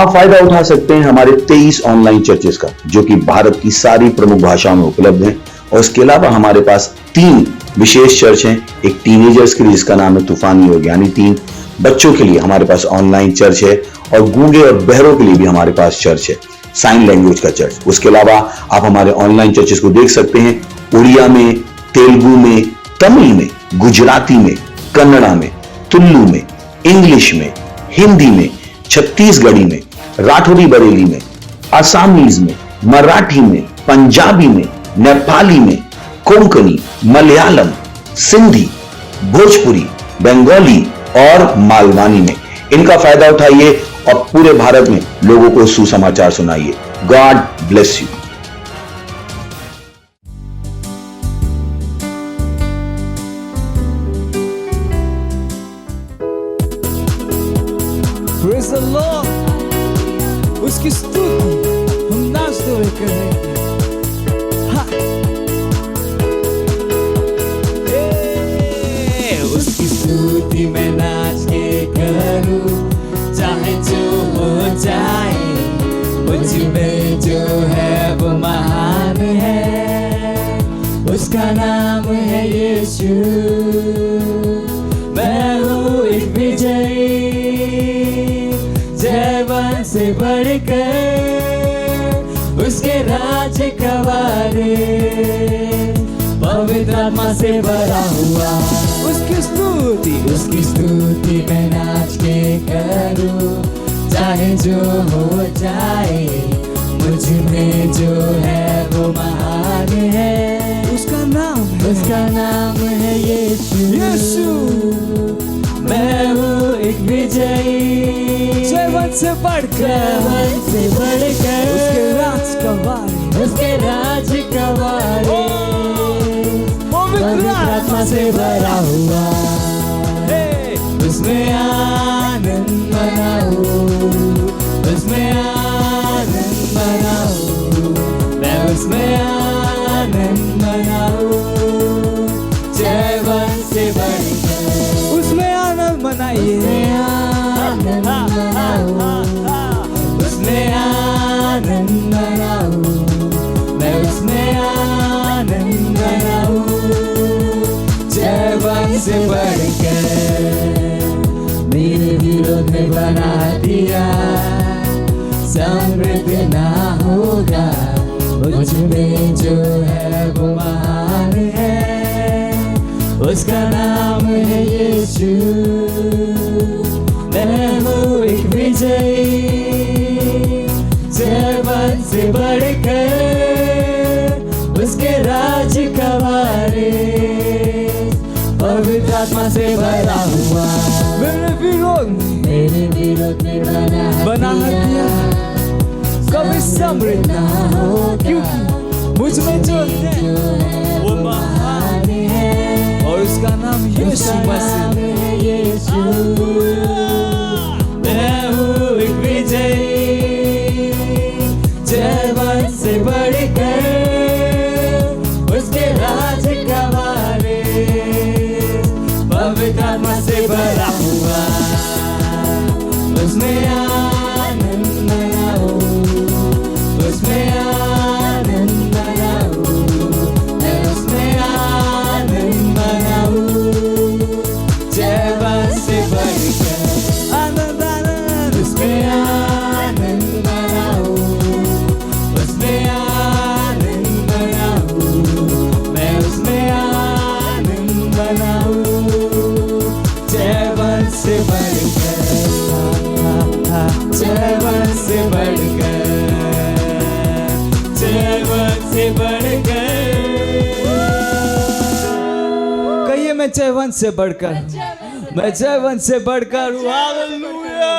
आप फायदा उठा सकते हैं हमारे 23 ऑनलाइन चर्चेस का, जो कि भारत की सारी प्रमुख भाषाओं में उपलब्ध हैं। और इसके अलावा हमारे पास 3 विशेष चर्च हैं। एक टीनेजर्स के लिए जिसका नाम है तूफानी योग यानी 3, बच्चों के लिए हमारे पास ऑनलाइन चर्च है, और गूंगे और बहरों के लिए भी हमारे पास चर्च है, साइन लैंग्वेज का चर्च। उसके अलावा आप हमारे ऑनलाइन चर्चेस को देख सकते हैं उड़िया में, तेलुगु में, तमिल में, गुजराती में, कन्नड़ा में, तुलु में, इंग्लिश में, हिंदी में, छत्तीसगढ़ी में, राठौरी बरेली में, आसामीज में, मराठी में, पंजाबी में, नेपाली में, कोंकणी, मलयालम, सिंधी, भोजपुरी, बंगाली और मालवानी में। इनका फायदा उठाइए और पूरे भारत में लोगों को सुसमाचार सुनाइए। God bless you. Praise the Lord. उसकी स्तुति हम नाचते हुए करेंगे। उसकी स्तुति मैं नाच के करूं, चाहे जो हो जाए। मुझ में जो है वो महान है, उसका नाम है यीशु। मैं हूँ एक विजयी, जयवन से बढ़कर उसके राज का वारिस, पवित्र आत्मा से भरा हुआ। उसकी स्तुति मैं नाच के करूं, चाहे जो हो जाए। मुझ में जो है वो महान है, उसका नाम है यीशु। मैं हूँ एक विजयी, जयवन से बढ़कर उसके राज का वारिस, पवित्र आत्मा से भरा हुआ। उसमें आनंद मनाओ, उसमें आनंद मनाओ, मैं उसमें आनंद मनाओ। जयवन से बढ़कर उसमें आनंद मनाइए, आनंद मनाओ, उसमें आनंद मनाओ, मैं उसमें आनंद मनाओ। जयवन से बढ़कर मेरे विरोध में बना दिया, समृद्ध ना होगा। मुझ में जो है वो महान है, उसका नाम है यीशु। मैं हूँ एक विजयी, जयवन से बढ़कर उसके राज का वारिस, पवित्र आत्मा से भरा हुआ। मेरे विरोध में बना दिया, कभी समृद्ध ना हो, क्योंकि मुझ में जो है वो महान है, और उसका नाम यीशु मसीह। मैं हूँ एक विजयी, जयवन से बढ़कर उसके राज का वारिस, पवित्र आत्मा से भरा हुआ। उसमें आनंद मनाओ, उसमें आनंद मनाओ, मैं उसमें आनंद मनाओ। जयवन से बढ़कर आनंद आनंद, उसमें आनंद मनाओ, उसमें आनंद मनाओ, मैं उसमें आनंद मनाओ। जयवन से बढ़कर, जयवन से बढ़कर, जयवन से बढ़कर। कहिए मैं जयवन से बढ़कर, मैं जयवन से बढ़कर हूँ। Hallelujah.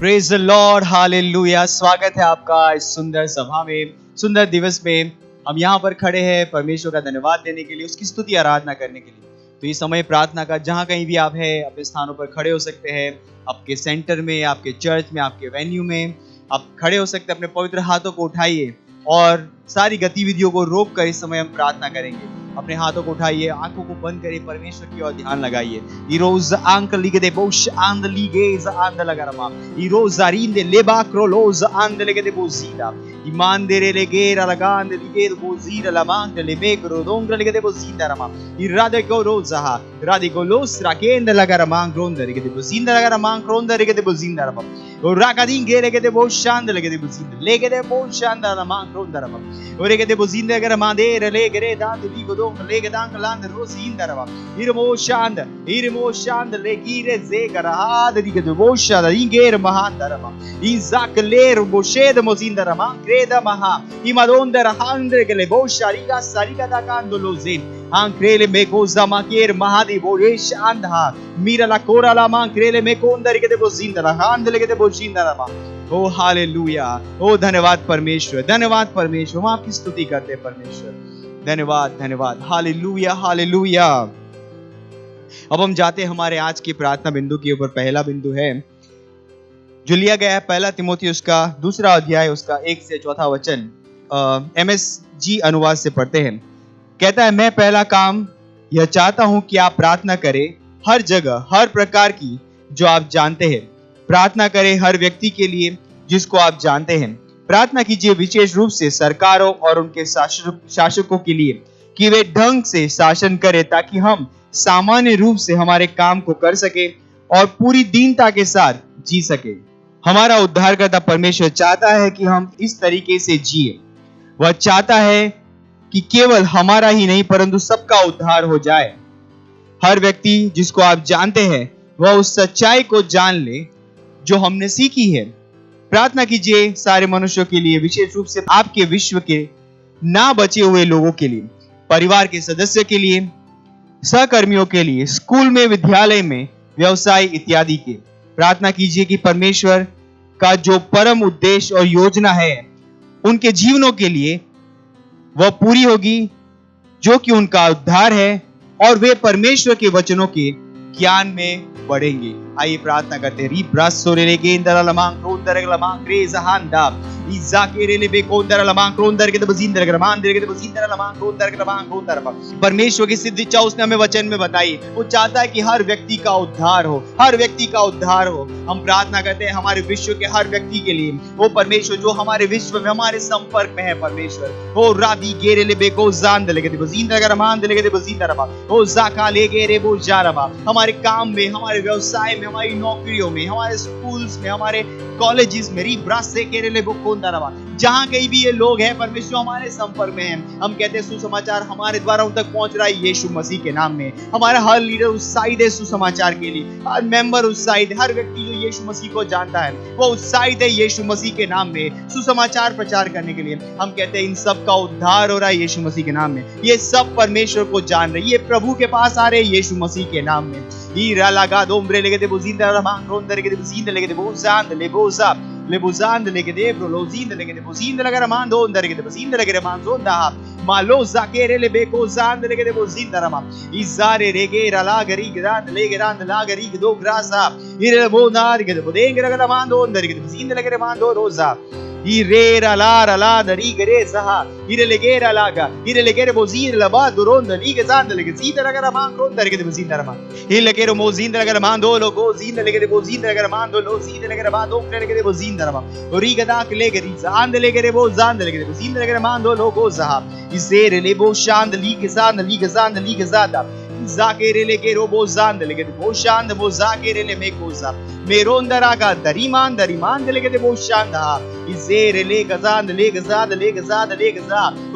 Praise the Lord, hallelujah. स्वागत है आपका इस सुंदर सभा में, सुंदर दिवस में। हम यहाँ पर खड़े हैं परमेश्वर का धन्यवाद देने के लिए, उसकी स्तुति आराधना करने के लिए। तो ये समय प्रार्थना का, जहाँ कहीं भी आप हैं अपने स्थानों पर खड़े हो सकते हैं। आपके सेंटर में, आपके चर्च में, आपके वेन्यू में आप खड़े हो सकते हैं। अपने पवित्र हाथों को उठाइए और सारी गतिविधियों को रोक कर इस समय हम प्रार्थना करेंगे। अपने हाथों को उठाइए, आंखों को बंद करिए, परमेश्वर की ओर ध्यान लगाइए। इरोज आंक लिगदे बोश आंद लिगेज आंद लगारमा इरोज आरिंदे लेबा क्रोलोज आंद लिगदे बोजीदा ईमान देरे लेगेरा लगांद लिगेद बोजीरा लमांद लेमेग्रो दोंग्र लिगदे बोजीदा रमा इरादे को रोजाहा रादे को लोस राकेंद लगारमा ग्रोंद लिगदे बोजीदा लगारमा ग्रोंद लिगदे बोजीदा रमा Rakadin gelegede boşandı legede buzinde legede boşandı la mankronda rama oregede buzinde gara mandere legede dan digo don legede anglanda rosinda rama irmo şanda legire zegara had digede boşanda ingere mahanda rama izak ler boşede mozinda rama creda maha imadonda rahandre gele boşariga sariga da kandolo zin Ankrele meko zamakir mahadi boresh andha mira la kora la mankrele meko अंदर के दे वो जिंदा रहा अंदर के दे वो जिंदा रहा ओ हालेलुया ओ धन्यवाद परमेश्वर हम आपकी स्तुति करते हैं परमेश्वर धन्यवाद हालेलुया हालेलुया। अब हम जाते हैं हमारे आज की प्रार्थना बिंदु के ऊपर। पहला बिंदु है जो लिया गया है पहला तिमोथियुस का 2 अध्याय उसका 1 से 4 वचन MSG अनुवाद से पढ़ते हैं। कहता है मैं पहला काम यह चाहता हूं कि आप प्रार्थना करें हर जगह हर प्रकार की जो आप जानते हैं। प्रार्थना करें हर व्यक्ति के लिए जिसको आप जानते हैं। प्रार्थना कीजिए विशेष रूप से सरकारों और उनके शासकों के लिए कि वे ढंग से शासन करें ताकि हम सामान्य रूप से हमारे काम को कर सके और पूरी दीनता के साथ जी सके। हमारा उद्धारकर्ता परमेश्वर चाहता है कि हम इस तरीके से जिए। वह चाहता है कि केवल हमारा ही नहीं परंतु सबका उद्धार हो जाए। हर व्यक्ति जिसको आप जानते हैं वह उस सच्चाई को जान ले जो हमने सीखी है। प्रार्थना कीजिए सारे मनुष्यों के लिए, विशेष रूप से आपके विश्व के ना बचे हुए लोगों के लिए, परिवार के सदस्य के लिए, सहकर्मियों के लिए, स्कूल में, विद्यालय में, व्यवसाय इत्यादि के। प्रार्थना कीजिए कि परमेश्वर का जो परम उद्देश्य और योजना है उनके जीवनों के लिए वह पूरी होगी, जो कि उनका उद्धार है और वे परमेश्वर के वचनों के ज्ञान में बढ़ेंगे। आइए प्रार्थना करते हैं। परमेश्वर की सिद्ध इच्छा उसने हमें वचन में बताई। वो चाहता है कि हर व्यक्ति का उद्धार हो, हर व्यक्ति का उद्धार हो। हम प्रार्थना करते हैं हमारे विश्व के हर व्यक्ति के लिए। वो परमेश्वर जो हमारे विश्व में हमारे संपर्क में है परमेश्वर, वो रादी गेरे ले बेको जान दे लेके बजींदा कर मान दे लेके बजींदा रबा ओ जाका ले गेरे वो जा रबा हमारे काम में, हमारे व्यवसाय में, हमारी नौकरियों में, हमारे स्कूल्स में, हमारे कॉलेजेस में, रीब्रास से केरेले बुकोंदा रवा, जहां कहीं भी ये लोग हैं परमेश्वर हमारे संपर्क में हैं। हम कहते हैं सुसमाचार हमारे द्वारा उन तक पहुंच रहा है यीशु मसीह के नाम में। हमारा हर लीडर उत्साहित है सुसमाचार के लिए, हर मेंबर उत्साहित है, हर व्यक्ति जो यीशु मसीह को जानता है वो उत्साहित है यीशु मसीह के नाम में सुसमाचार प्रचार करने के लिए। हम कहते हैं इन सब का उद्धार हो रहा है यीशु मसीह के नाम में। ये सब परमेश्वर को जान रहे, ये प्रभु के पास आ रहे हैं यीशु मसीह के नाम में। ira lagado ombre legede buzinda ramang ronda legede buzinda legede buzand lebosa lebuzand legede bro lozinda legede buzinda lagara mando onda legede buzinda legede manzonda maloza kere lebeko zand legede buzinda rama izare regera lagari grand legerand lagari do grasa ire bonar legede budenga lagara mando onda legede buzinda legede mando rosa Irera lara la dari gere saha ire legera laga ire legere bozin la ba duronda liga zanda lege zida lagara man ronda lege bozin darama ile legere mozin lagara man do logo zin legere bozin lagara man do lo zida lagara ba do lege bozin darama origa da legere zanda legere bozanda lege bozin lagara man do logo zaha izere le bo shand liga zanda zakere lege robo zanda lege bo shand bo zakere le mekoza meronda raga dariman lege bo shanda izere le gazand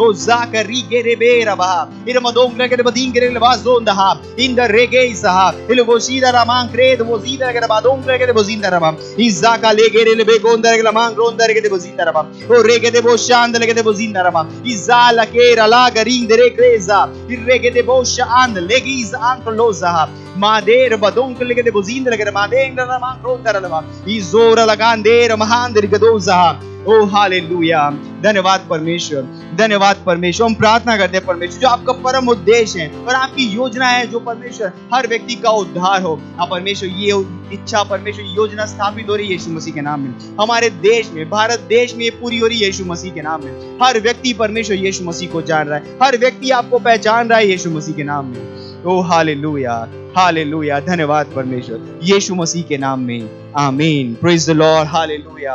o zakari gere bera ba irmadong lege badin gere le bazonda ha in the rege saha ile boshida raman kred bozida lege badong lege bozinda rama izaka lege le begonda lege man ronda lege bozinda rama o rege de boshanda lege bozinda rama izala kera la garing de regreza irrege de boshand lege iz ankloza mader badong lege de bozinda lege madeng rama ronda rama izora lagandera mahandir gadoza O hallelujah, धन्यवाद परमेश्वर, धन्यवाद परमेश्वर। हम प्रार्थना करते हैं परमेश्वर, जो आपका परम उद्देश्य है और आपकी योजना है, जो परमेश्वर हर व्यक्ति का उद्धार हो। आप परमेश्वर ये इच्छा, परमेश्वर योजना स्थापित हो रही है यीशु मसीह के नाम में। हमारे देश में, भारत देश में ये पूरी हो रही है यीशु मसीह के नाम में। हर व्यक्ति परमेश्वर यीशु मसीह को जान रहा है, हर व्यक्ति आपको पहचान रहा है यीशु मसीह के नाम में। ओ हालेलुया, हालेलुया, धन्यवाद परमेश्वर, यीशु मसीह के नाम में, आमीन। Praise the Lord, hallelujah.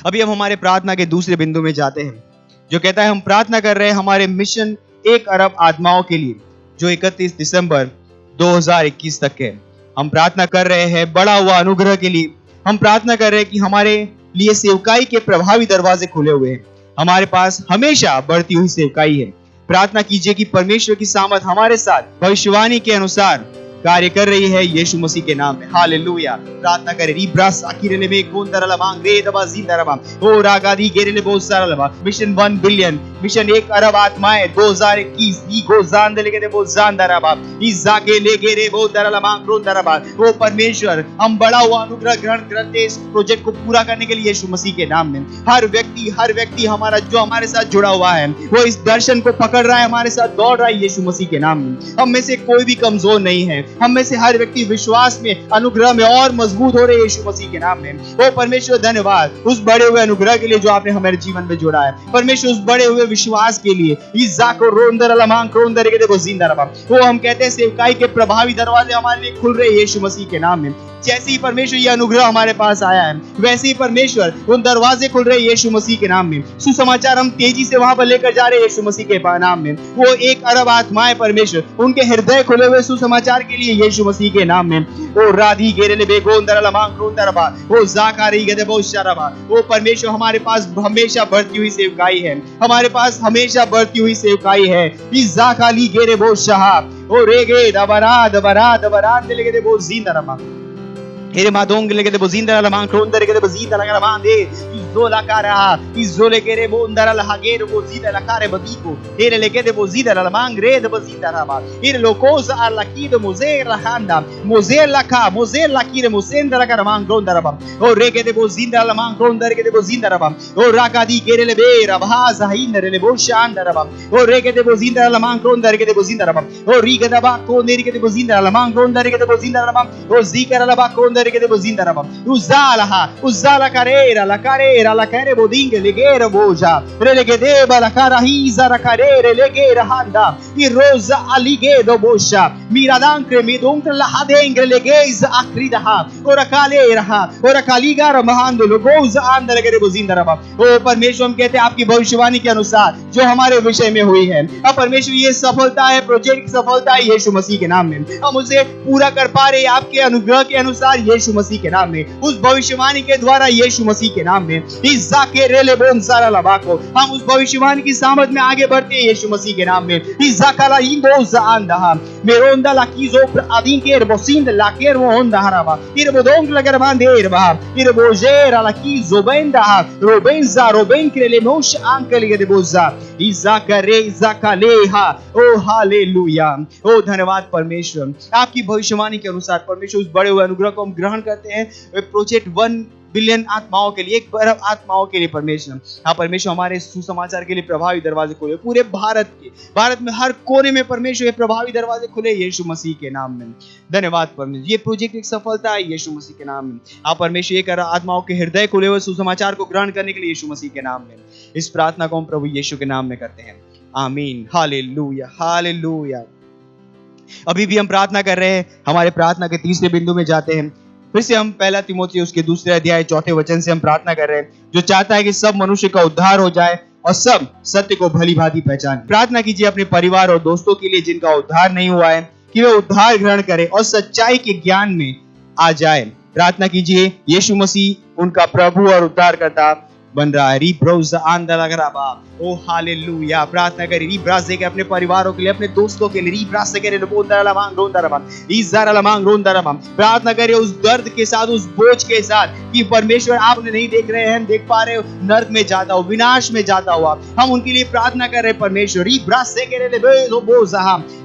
अभी हम हमारे प्रार्थना के दूसरे बिंदु में जाते हैं, जो कहता है हम प्रार्थना कर रहे हैं हमारे मिशन 1 अरब आत्माओं के लिए, जो 31 दिसंबर 2021 तक है। हम प्रार्थना कर रहे हैं बड़ा हुआ अनुग्रह के लिए। हम प्रार्थना कर रहे हैं कि हमारे लिए सेवकाई के प्रभावी दरवाजे खुले हुए हैं। हमारे पास हमेशा बढ़ती हुई सेवकाई है। प्रार्थना कीजिए कि परमेश्वर की सामर्थ हमारे साथ भविष्यवाणी के अनुसार कार्य कर रही है यीशु मसीह के नाम में। हालेलुया, प्रार्थना करें। रिब्रास आकिरेले में गोंदरला मांगरे दबा जिंदरबा ओ रागादी गेरेले बहुत सारा लबा। मिशन 1 बिलियन, मिशन 1 अरब आत्माएं 2021 ई गोजान देले के बहुत जानदरबा ई जाके ले गेरे बहुत दरला मांग रोंदरबा। ओ परमेश्वर, हम बड़ा हुआ अनुग्रह ग्रहण करते हैं इस प्रोजेक्ट को पूरा करने के लिए यीशु मसीह के नाम में। हर व्यक्ति हमारा जो हमारे साथ जुड़ा हुआ है, वो इस दर्शन को पकड़ रहा है, हमारे साथ दौड़ रहा है यीशु मसीह के नाम में। हम में से कोई भी कमजोर नहीं है। हम में से हर व्यक्ति विश्वास में, अनुग्रह में और मजबूत हो रहे यीशु मसीह के नाम में। ओ परमेश्वर, धन्यवाद उस बड़े हुए अनुग्रह के लिए जो आपने हमारे जीवन में जोड़ा है। परमेश्वर, उस बड़े हुए विश्वास के लिए वो हम कहते हैं सेवकाई के प्रभावी दरवाजे हमारे लिए खुल रहे यीशु मसीह के नाम में। जैसे ही परमेश्वर ये अनुग्रह हमारे पास आया है, वैसे ही परमेश्वर उन दरवाजे खुल रहे यीशु मसीह के नाम में। सुसमाचार हम तेजी से वहां पर लेकर जा रहे यीशु मसीह के नाम में। वो 1 अरब आत्माएं परमेश्वर, उनके हृदय खुले हुए सुसमाचार के लिए यीशु मसीह के नाम में। ओ राधी गेरेले बेगोंदरला मांगरोंदरबा ओ जाकारी गदे बहुत शरबा। ओ परमेश्वर, हमारे पास हमेशा बढ़ती हुई सेवकाई है। हमारे पास हमेशा बढ़ती हुई सेवकाई है। इस जाकाली गेरे बहुत शहा ओ रेगे दबरा दबरा दबरा दिले गदे बहुत जिंदरबा Ere madongele ke de bozinda la man krondere ke de bozinda la mande izola kara izole ke re bondara la hagere bozida la kare babiko ere le ke de bozida la mangre de bozida la ba ere lo cosa alla ki de mozer la handa mozer la ka mozer la ki de mosenda la kara man krondara ba o re ke de bozinda la man krondere ke de bozinda la ba o rakadi ke re le bera baza hindere le boshanda la ba o re ke de bozinda la man krondere ke de bozinda la ba o riga da ba ko neri ke de bozinda la man krondere ke de bozinda la ba o zikara la ba ko che devo zindara uzala carera la care bodinge legera boja relege deba la cara hiza la carere legera handa i rosa aligedo bosha miradankre midonk la hadengre legeza akrida ora kalera ora kaligara mahando logoza andare के देवो जिंदा रहा। ओ परमेश्वर, हम कहते हैं आपकी भविष्यवाणी के अनुसार जो हमारे विषय में हुई है, अब परमेश्वर ये सफलता है, प्रोजेक्ट की सफलता है यीशु मसीह के नाम में। हम उसे पूरा कर पा रहे हैं आपके अनुग्रह के अनुसार यीशु मसीह के नाम में, उस भविष्यवाणी के द्वारा यीशु मसीह के नाम में। इस जाके रेले बोन सारा लबाको हम उस भविष्यवाणी की सामर्थ में आगे बढ़ते हैं यीशु मसीह के नाम में। इस जाकाला इंदो जांदा मेरोंदा लाकीजो अदीन के रबोसिंद लाकेर वो होंदा हराबा इरबोदोंग लगर बांदेर बा इरबोजेरा लाकीजो बेंदा रोबेंजा रोबेंक्रेले मोश आंकले के बोजा इजाकरे इजाकलेहा। ओ हालेलुया, ओ धन्यवाद परमेश्वर, आपकी भविष्यवाणी के अनुसार परमेश्वर उस बड़े हुए अनुग्रह को हम ग्रहण करते हैं प्रोजेक्ट 1 बिलियन आत्माओं के लिए, 1 अरब आत्माओं के लिए। परमेश्वर, हाँ परमेश्वर, हमारे सुसमाचार के लिए प्रभावी दरवाजे खुले पूरे भारत में हर कोने में परमेश्वर ये प्रभावी दरवाजे खुले यीशु मसीह के नाम में। धन्यवाद परमेश्वर, ये प्रोजेक्ट एक सफलता है यीशु मसीह के नाम में। आप परमेश्वर 1 अरब आत्माओं के हृदय खुले हुए सुसमाचार को ग्रहण करने के लिए यीशु मसीह के नाम में इस प्रार्थना को हम प्रभु यीशु के नाम में करते हैं, आमीन। Hallelujah, hallelujah. अभी भी हम प्रार्थना कर रहे हैं, हमारे प्रार्थना के तीसरे बिंदु में जाते हैं। फिर से हम 1 तीमुथियुस उसके 2 अध्याय 4 वचन से हम प्रार्थना कर रहे हैं, जो चाहता है कि सब मनुष्य का उद्धार हो जाए और सब सत्य को भली भांति पहचाने। प्रार्थना कीजिए अपने परिवार और दोस्तों के लिए जिनका उद्धार नहीं हुआ है, कि वे उद्धार ग्रहण करें और सच्चाई के ज्ञान में आ जाए। प्रार्थना कीजिए यीशु मसीह उनका प्रभु और उद्धारकर्ता बन रहा है। रीब्रोज आंदा लग रहा। ओ हालेलुया। प्रार्थना करें रीब्रास के अपने परिवारों के लिए, अपने दोस्तों के लिए। रीब्रास से करें प्रार्थना करें उस दर्द के साथ, उस बोझ के साथ कि परमेश्वर आप उन्हें नहीं देख रहे हैं, हम देख पा रहे हो, नर्क में जाता हो, विनाश में जाता हुआ, हम उनके लिए प्रार्थना कर रहे हैं परमेश्वर। रीब्रास से करें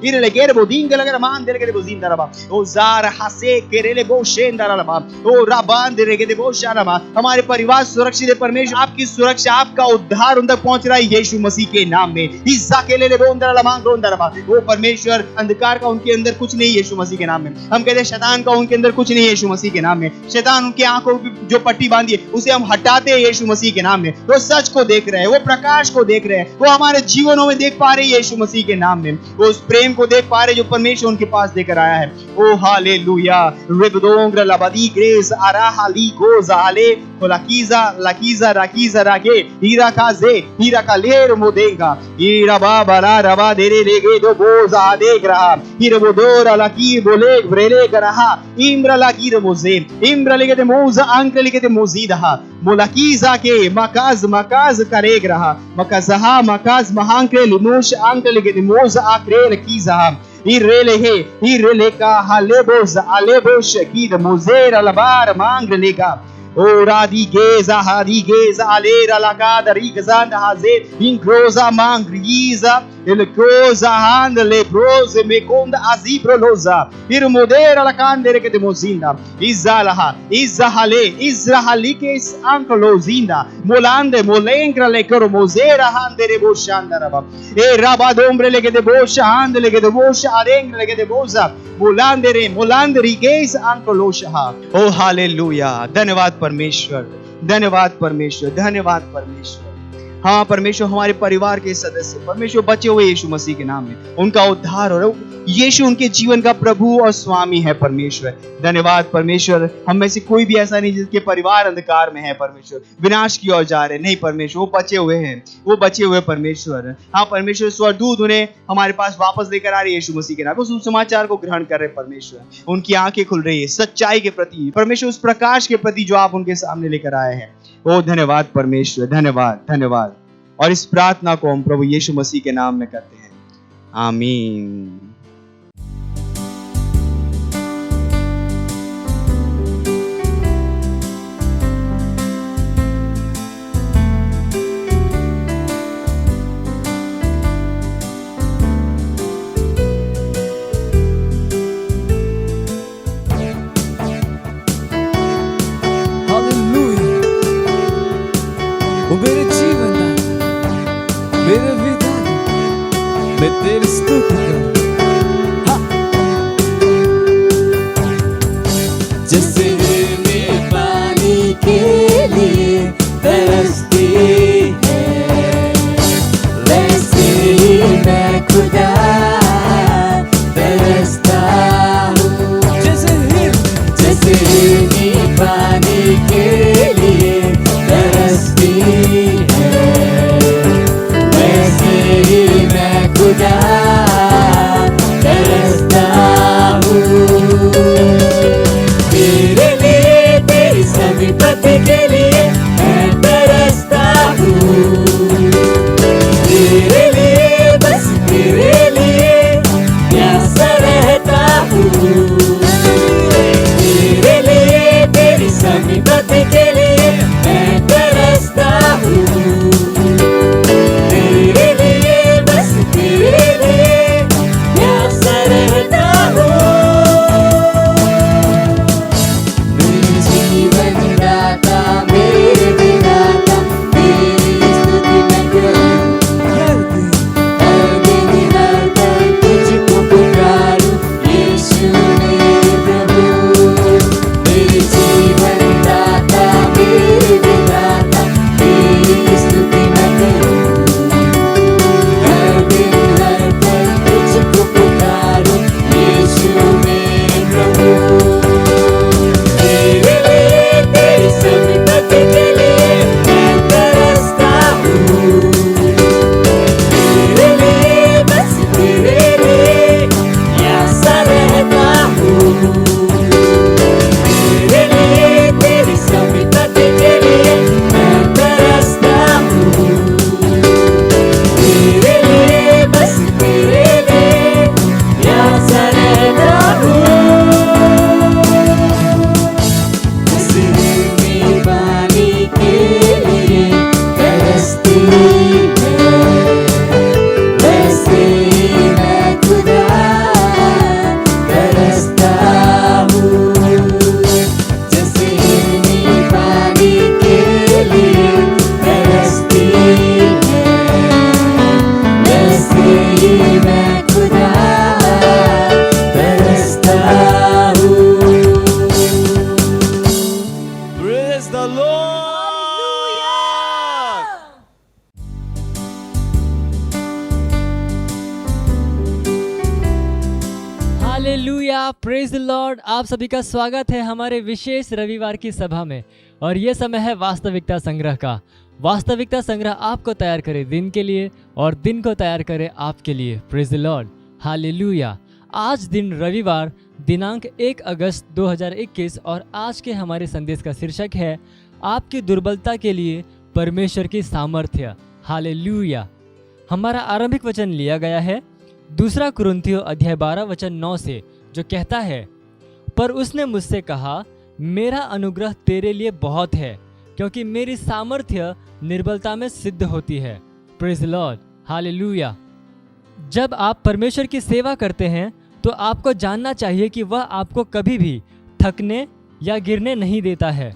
इरले केरे बोदीन के लगे मान दे के बोजीन दरबा ओ जार हसे केरेले बो शेन दरबा ओ रबान दे के बो शानमा। हमारे परिवार सुरक्षित है परमेश्वर। आपकी सुरक्षा, आपका उद्धार उन तक पहुंच रहा है यीशु मसीह के नाम में। इज्जा के ले बो दरबा रोन दरबा ओ परमेश्वर, अंधकार का उनके अंदर कुछ नहीं यीशु मसीह के नाम में। हम कहते हैं शैतान का उनके अंदर कुछ नहीं यीशु मसीह के नाम में। शैतान उनकी आंखों की जो पट्टी बांधी है उसे हम हटाते हैं यीशु मसीह के नाम में। वो सच को देख रहे हैं, वो प्रकाश को देख रहे हैं, वो हमारे जीवनों में देख पा रहे हैं यीशु मसीह के नाम में। वो उस प्रेम को देख पा रहे जो परमेश्वर उनके पास देकर आया है। ओ हालेलुया। रिबदोंग्र लबदी ग्रेस आरा हाली गोजा हाले लाकीजा लाकीजा राकीजा रागे हीरा काजे हीरा का लेर मोदेगा हीरा बाबा रवा देरे लेगे दो बोजा देख रहा हीरा बोदोरा लाकी बोले ब्रेले करहा इम्रा लाकी मोजे इम्रा लेगे दे मोजा अंक लेगे दे मोजीदा मोलाकीजा के मकाज मकाज करेग रहा मकाजहा मकाज महांके लिमोश अंक लेगे दे मोजा आक्रे लकीजा Irele ka halebos alebos kid mozera labar mangrelega o radigeza hadigeza alera lagada rigzanda hazet incroza mangriza ele croza handle prose meconda azibroloza ir modera la candere que demozinda izalaha izahale izrahalike is anklozinda molande molengra le cormozera handere boshandaraba e rabadombre le que de bosha handle que de bosha arengre le que de boza molandere molandri geis anklosha। O hallelujah. धन्यवाद परमेश्वर, धन्यवाद परमेश्वर, धन्यवाद परमेश्वर। हाँ परमेश्वर, हमारे परिवार के सदस्य परमेश्वर बचे हुए यीशु मसीह के नाम में, उनका उद्धार हो रहा है। यीशु उनके जीवन का प्रभु और स्वामी है परमेश्वर। धन्यवाद परमेश्वर। हम में से कोई भी ऐसा नहीं जिसके परिवार अंधकार में है परमेश्वर, विनाश की ओर जा रहे नहीं परमेश्वर। वो बचे हुए हैं, वो बचे हुए परमेश्वर। हाँ परमेश्वर, स्वर्गदूत उन्हें हमारे पास वापस लेकर आ रहे यीशु मसीह के नाम। उस समाचार को ग्रहण कर रहे परमेश्वर। उनकी आंखें खुल रही है सच्चाई के प्रति परमेश्वर, उस प्रकाश के प्रति जो आप उनके सामने लेकर आए हैं। ओ धन्यवाद परमेश्वर, धन्यवाद धन्यवाद। और इस प्रार्थना को हम प्रभु यीशु मसीह के नाम में करते हैं, आमीन। मेरे जीवन मेरे विधा मैं तेरी स्तुति करूं। जैसे मैं पानी के लिए तरसती है, वैसे ही मैं खुदा तरसता हूँ। जैसे ही पानी के लिए तरसती है, वैसे ही मैं खुदा तरसता हूँ। तेरे हालेलुया, प्रेज द लॉर्ड। आप सभी का स्वागत है हमारे विशेष रविवार की सभा में। और ये समय है वास्तविकता संग्रह का। वास्तविकता संग्रह आपको तैयार करे दिन के लिए और दिन को तैयार करे आपके लिए। Praise the Lord, hallelujah. आज दिन रविवार दिनांक 1 अगस्त 2021 और आज के हमारे संदेश का शीर्षक है आपकी दुर्बलता के लिए परमेश्वर की सामर्थ्य। हालेलुया। हमारा आरंभिक वचन लिया गया है 2 कुरिन्थियों अध्याय 12 वचन 9 से, जो कहता है, पर उसने मुझसे कहा, मेरा अनुग्रह तेरे लिए बहुत है, क्योंकि मेरी सामर्थ्य निर्बलता में सिद्ध होती है। Praise the Lord, hallelujah. जब आप परमेश्वर की सेवा करते हैं तो आपको जानना चाहिए कि वह आपको कभी भी थकने या गिरने नहीं देता है।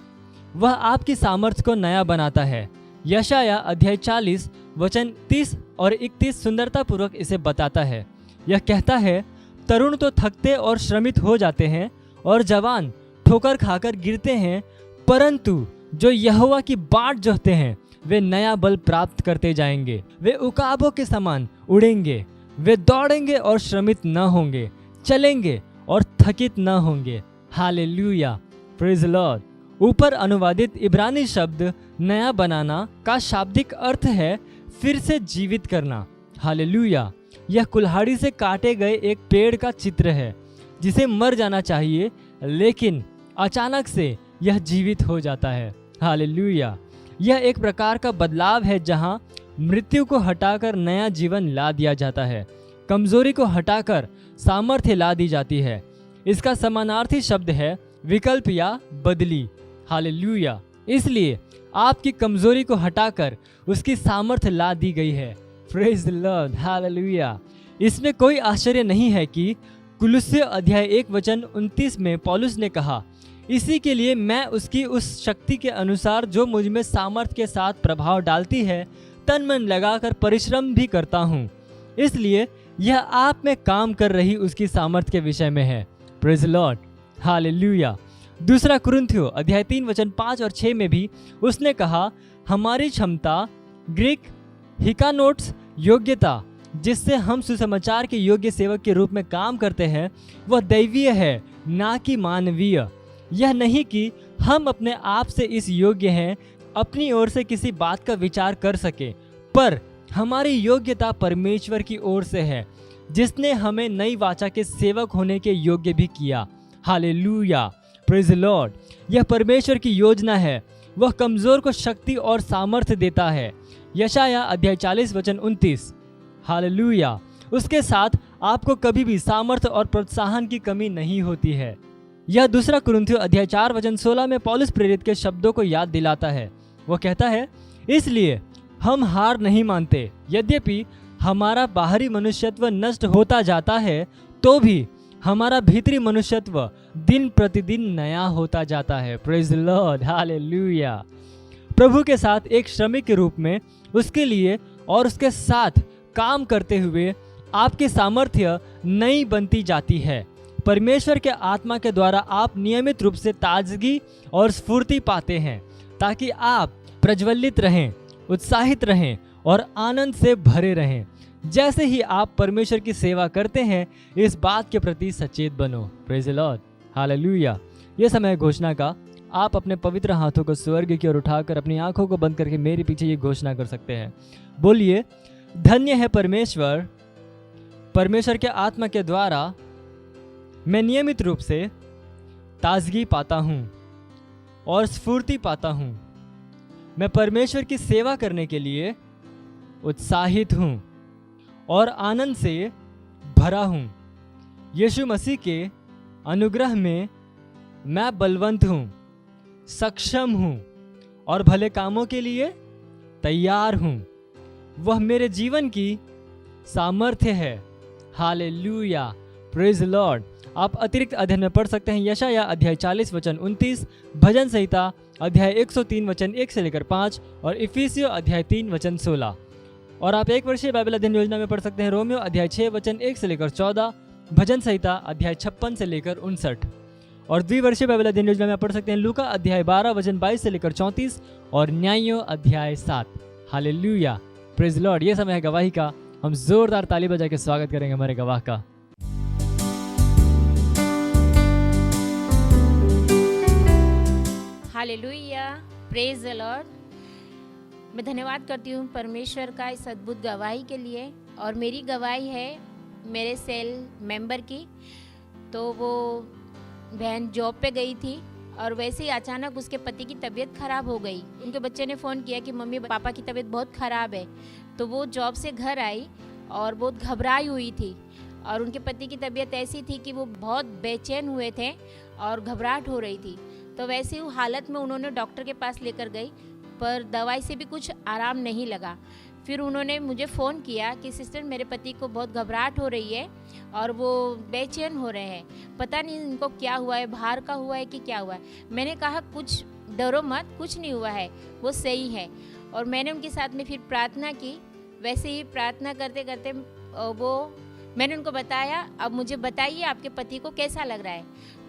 वह आपकी सामर्थ्य को नया बनाता है। यशाया अध्याय 40 वचन 30 और 31 सुंदरतापूर्वक इसे बताता है। यह कहता है, तरुण तो थकते और श्रमित हो जाते हैं और जवान ठोकर खाकर गिरते हैं, परंतु जो यहोवा की बाट जोहते हैं वे नया बल प्राप्त करते जाएंगे। वे उकाबों के समान उड़ेंगे। वे दौड़ेंगे और श्रमित न होंगे, चलेंगे और थकित न होंगे। Hallelujah, praise Lord. ऊपर अनुवादित इब्रानी शब्द नया बनाना का शाब्दिक अर्थ है फिर से जीवित करना। हालेलुया। यह कुल्हाड़ी से काटे गए एक पेड़ का चित्र है जिसे मर जाना चाहिए, लेकिन अचानक से यह जीवित हो जाता है। हालेलुया। यह एक प्रकार का बदलाव है जहां मृत्यु को हटाकर नया जीवन ला दिया जाता है, कमजोरी को हटाकर सामर्थ्य ला दी जाती है। इसका समानार्थी शब्द है विकल्प या बदली। हालेलुया। इसलिए आपकी कमजोरी को हटाकर उसकी सामर्थ्य ला दी गई है। Praise the Lord, hallelujah. इसमें कोई आश्चर्य नहीं है कि कुलुस्सियों अध्याय 1 वचन 29 में पौलुस ने कहा, इसी के लिए मैं उसकी उस शक्ति के अनुसार जो मुझ में सामर्थ्य के साथ प्रभाव डालती है तन मन लगाकर परिश्रम भी करता हूँ। इसलिए यह आप में काम कर रही उसकी सामर्थ्य के विषय में है। Praise Lord, hallelujah. 2 कुरिन्थियों अध्याय 3 वचन 5 और 6 में भी उसने कहा, हमारी क्षमता, ग्रीक हिकानोट्स योग्यता, जिससे हम सुसमाचार के योग्य सेवक के रूप में काम करते हैं, वह दैवीय है, ना कि मानवीय। यह नहीं कि हम अपने आप से इस योग्य हैं अपनी ओर से किसी बात का विचार कर सके, पर हमारी योग्यता परमेश्वर की ओर से है, जिसने हमें नई वाचा के सेवक होने के योग्य भी किया। Hallelujah, praise the Lord. यह परमेश्वर की योजना है। वह कमजोर को शक्ति और सामर्थ्य देता है। यशाया अध्याय 40 वचन 29। हालेलुया। उसके साथ आपको कभी भी सामर्थ्य और प्रोत्साहन की कमी नहीं होती है। यह 2 कुरिन्थियों अध्याय 4 वचन 16 में पौलुस प्रेरित के शब्दों को याद दिलाता है। वो कहता है, इसलिए हम हार नहीं मानते। यद्यपि हमारा बाहरी मनुष्यत्व नष्ट होता जाता है, तो भी हमारा भीतरी मनुष्यत्व दिन प्रतिदिन नया होता जाता है। Praise the Lord, hallelujah. प्रभु के साथ एक श्रमिक के रूप में उसके लिए और उसके साथ काम करते हुए आपकी सामर्थ्य नई बनती जाती है। परमेश्वर के आत्मा के द्वारा आप नियमित रूप से ताजगी और स्फूर्ति पाते हैं, ताकि आप प्रज्वलित रहें, उत्साहित रहें और आनंद से भरे रहें। जैसे ही आप परमेश्वर की सेवा करते हैं, इस बात के प्रति सचेत बनो। Praise the Lord, hallelujah. यह समय घोषणा का। आप अपने पवित्र हाथों को स्वर्ग की ओर उठाकर अपनी आंखों को बंद करके मेरे पीछे ये घोषणा कर सकते हैं। बोलिए, धन्य है परमेश्वर, परमेश्वर के आत्मा के द्वारा मैं नियमित रूप से ताजगी पाता हूँ और स्फूर्ति पाता हूँ। मैं परमेश्वर की सेवा करने के लिए उत्साहित हूँ और आनंद से भरा हूँ। यीशु मसीह के अनुग्रह में मैं बलवंत हूँ, सक्षम हूँ और भले कामों के लिए तैयार हूँ। वह मेरे जीवन की सामर्थ्य है। Hallelujah, praise Lord. आप अतिरिक्त अध्ययन में पढ़ सकते हैं यशाया अध्याय 40 वचन 29, भजन संहिता अध्याय 103 वचन 1 से लेकर 5 और इफिसियों अध्याय 3 वचन 16। और आप एक वर्षीय बाइबल अध्ययन योजना में पढ़ सकते हैं रोमियो अध्याय 6 वचन 1 से लेकर 14, भजन संहिता अध्याय 56 से लेकर 59। और द्विवर्षीय बाइबल अध्ययन योजना में पढ़ सकते हैं लूका अध्याय 12 वचन 22 से लेकर 34 और न्यायों अध्याय 7। Hallelujah, praise Lord. ये समय है गवाही का। हम जोरदार ताली बजा के स्वागत करेंगे हमारे गवाह का। Hallelujah, praise the Lord. मैं धन्यवाद करती हूँ परमेश्वर का इस अद्भुत गवाही के लिए। और मेरी गवाही है मेरे सेल मेंबर की। तो वो बहन जॉब पे गई थी और वैसे ही अचानक उसके पति की तबीयत ख़राब हो गई। उनके बच्चे ने फ़ोन किया कि मम्मी पापा की तबीयत बहुत ख़राब है। तो वो जॉब से घर आई और बहुत घबराई हुई थी। और उनके पति की तबीयत ऐसी थी कि वो बहुत बेचैन हुए थे और घबराहट हो रही थी। तो वैसी हालत में उन्होंने डॉक्टर के पास लेकर गई, पर दवाई से भी कुछ आराम नहीं लगा। फिर उन्होंने मुझे फ़ोन किया कि सिस्टर मेरे पति को बहुत घबराहट हो रही है और वो बेचैन हो रहे हैं, पता नहीं इनको क्या हुआ है, बाहर का हुआ है कि क्या हुआ है। मैंने कहा कुछ डरो मत, कुछ नहीं हुआ है, वो सही है। और मैंने उनके साथ में फिर प्रार्थना की। वैसे ही प्रार्थना करते करते मैंने उनको बताया, अब मुझे बताइए आपके पति को कैसा लग रहा है।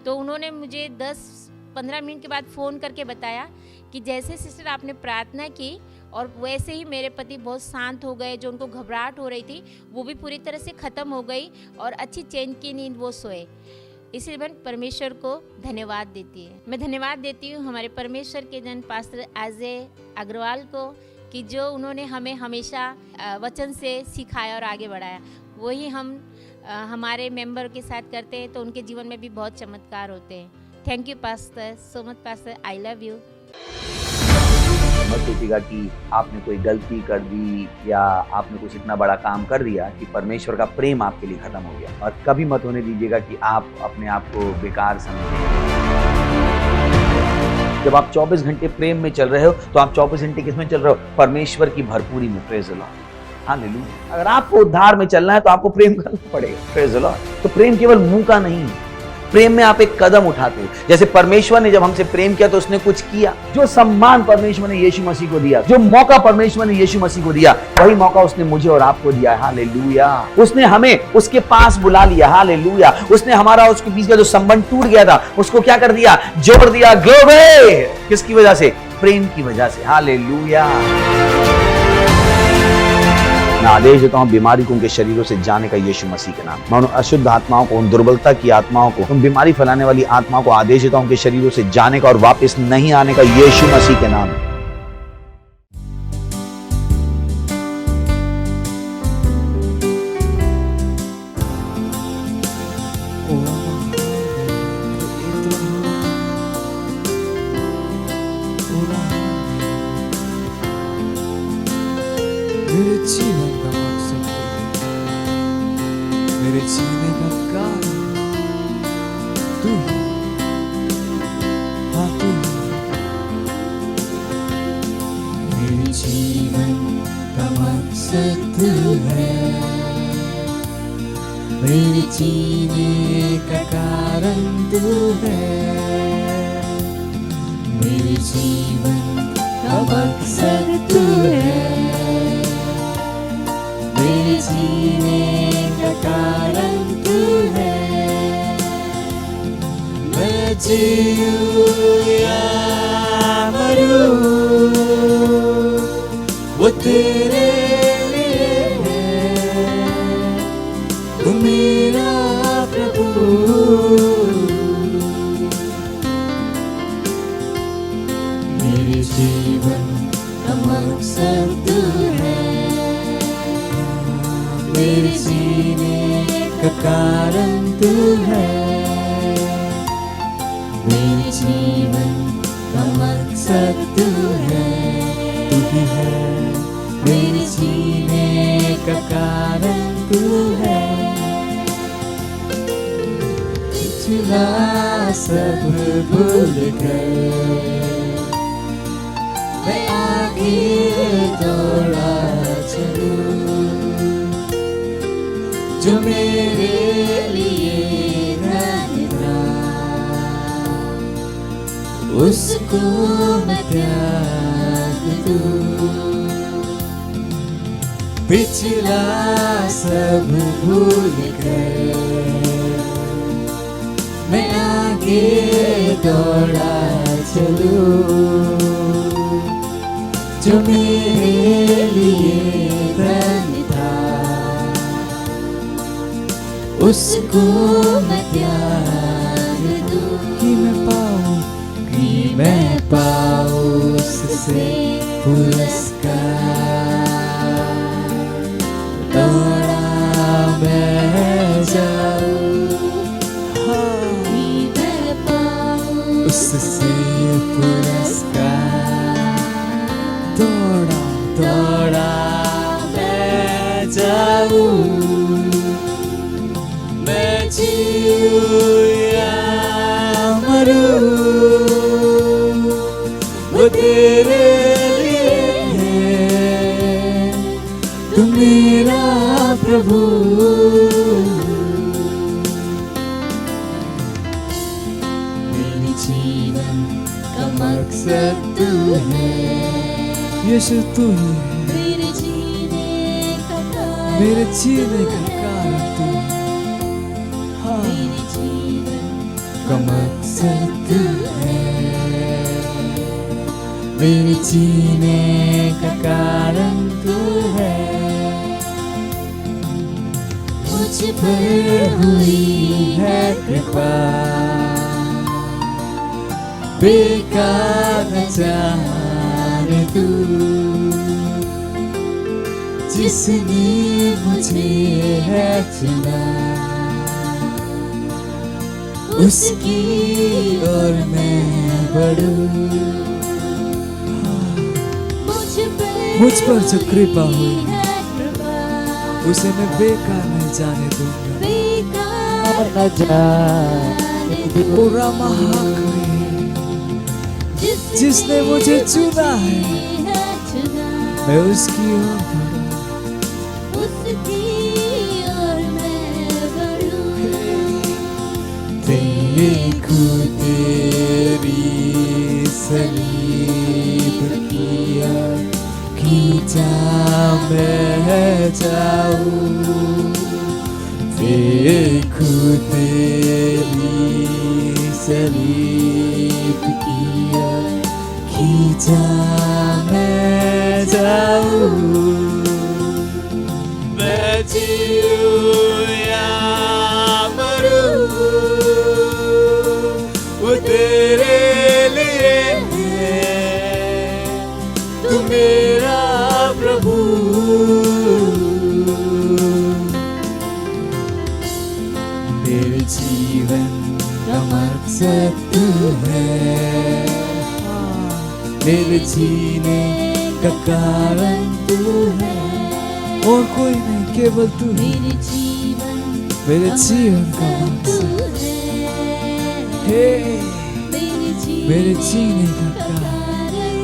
तो उन्होंने मुझे 10-15 मिनट के बाद फ़ोन करके बताया कि जैसे सिस्टर आपने प्रार्थना की और वैसे ही मेरे पति बहुत शांत हो गए। जो उनको घबराहट हो रही थी वो भी पूरी तरह से ख़त्म हो गई और अच्छी चैन की नींद वो सोए। इसलिए मैं परमेश्वर को धन्यवाद देती है। मैं धन्यवाद देती हूँ हमारे परमेश्वर के जन पास्टर अजय अग्रवाल को कि जो उन्होंने हमें हमेशा वचन से सिखाया और आगे बढ़ाया। वही हम हमारे मेंबर के साथ करते हैं तो उनके जीवन में भी बहुत चमत्कार होते हैं। Thank you pastor, so much pastor, I love you. मत सोचिएगा कि आपने कोई गलती कर दी या आपने कुछ इतना बड़ा काम कर दिया कि परमेश्वर का प्रेम आपके लिए खत्म हो गया। और कभी मत होने दीजिएगा कि आप अपने आप को बेकार समझें। जब आप 24 घंटे प्रेम में चल रहे हो तो आप 24 घंटे किसमें चल रहे हो? परमेश्वर की भरपूरी में। Praise the Lord, hallelujah. अगर आपको उद्धार में चलना है तो आपको प्रेम करना पड़ेगा। Praise the Lord. तो प्रेम केवल मुंह का नहीं है, प्रेम में आप एक कदम उठाते हो। जैसे परमेश्वर ने जब हमसे प्रेम किया तो उसने कुछ किया। जो सम्मान परमेश्वर ने यीशु मसीह को दिया, जो मौका परमेश्वर ने यीशु मसीह को दिया, वही मौका उसने मुझे और आपको दिया है। हालेलुया। उसने हमें उसके पास बुला लिया। हालेलुया। उसने हमारा उसके बीच का जो संबंध टूट गया था उसको क्या कर दिया? जोड़ दिया। ग्लोरी। किसकी वजह से? प्रेम की वजह से। हालेलुया। मैं आदेश देता हूं बीमारी को उनके शरीरों से जाने का यीशु मसीह के नाम। मैं उन अशुद्ध आत्माओं को, उन दुर्बलता की आत्माओं को, उन बीमारी फैलाने वाली आत्माओं को आदेश देता हूं उनके शरीरों से जाने का और वापस नहीं आने का यीशु मसीह के नाम। मेरे जीवन का मकसद मेरे जीने का कारण तू ही, हाँ तू ही। मेरे जीवन का मकसद तू है, मेरे जीने का कारण तू है। मेरे जीवन का मकसद तू है, मेरे जीने का कारण तू है। मैं जीऊं या मरूं वो तेरे लिए है, तू मेरा प्रभु। मेरे जीवन का मकसद तू है, मेरे जीने का कारण तू है। मेरे जीवन का मकसद तू है, तू ही है। मेरे जीने का कारण तू है। पिछला सब भूल कर मैं आगे दौड़ा चलूं, जो मेरे लिए धन्य था उसको मैं त्याग दूं। पिछला सब भूल कर मैं आगे दौड़ा चलूं, जो मेरे लिए धन्य था उसको मैं त्याग दूं। कि मैं पाऊं उससे पुरस्कार दौड़ा मैं जाऊं, उससे पुरस्कार दौड़ा दौड़ा मैं जाऊं, मैं जीऊं या मरूं, वो तेरे लिए है, तू मेरा प्रभु। मेरे जीवन का मकसद तू है, यीशु तू ही है, मेरे जीने का कारण तू है, हाँ मेरे जीवन का मकसद तू है, मेरे जीने का कारण तू है। मुझ पर हुई है कृपा, बेकार न जाने तू, जिसने मुझे है चुना, उसकी ओर मैं बढ़ूं। मुझ पर जो कृपा हुई उसे मैं बेकार नहीं जाने दूंगा, बेकार न जाने पूरा महाकाल जिसने मुझे चुना है, मैं उसकी ओर बढ़ूं, देखूं तेरी सलीब किया, खींचा मैं जाऊं, देखूं तेरी सलीब किया, खींचा मैं जाऊं, मैं जीऊं या मरूं, वो तेरे लिए है, तू मेरा प्रभु। मेरे जीवन का मकसद तू है, मेरे जीने का कारण तू है, और कोई नहीं केवल तू, मेरे जीवन का मकसद है, मेरे जीने का कारण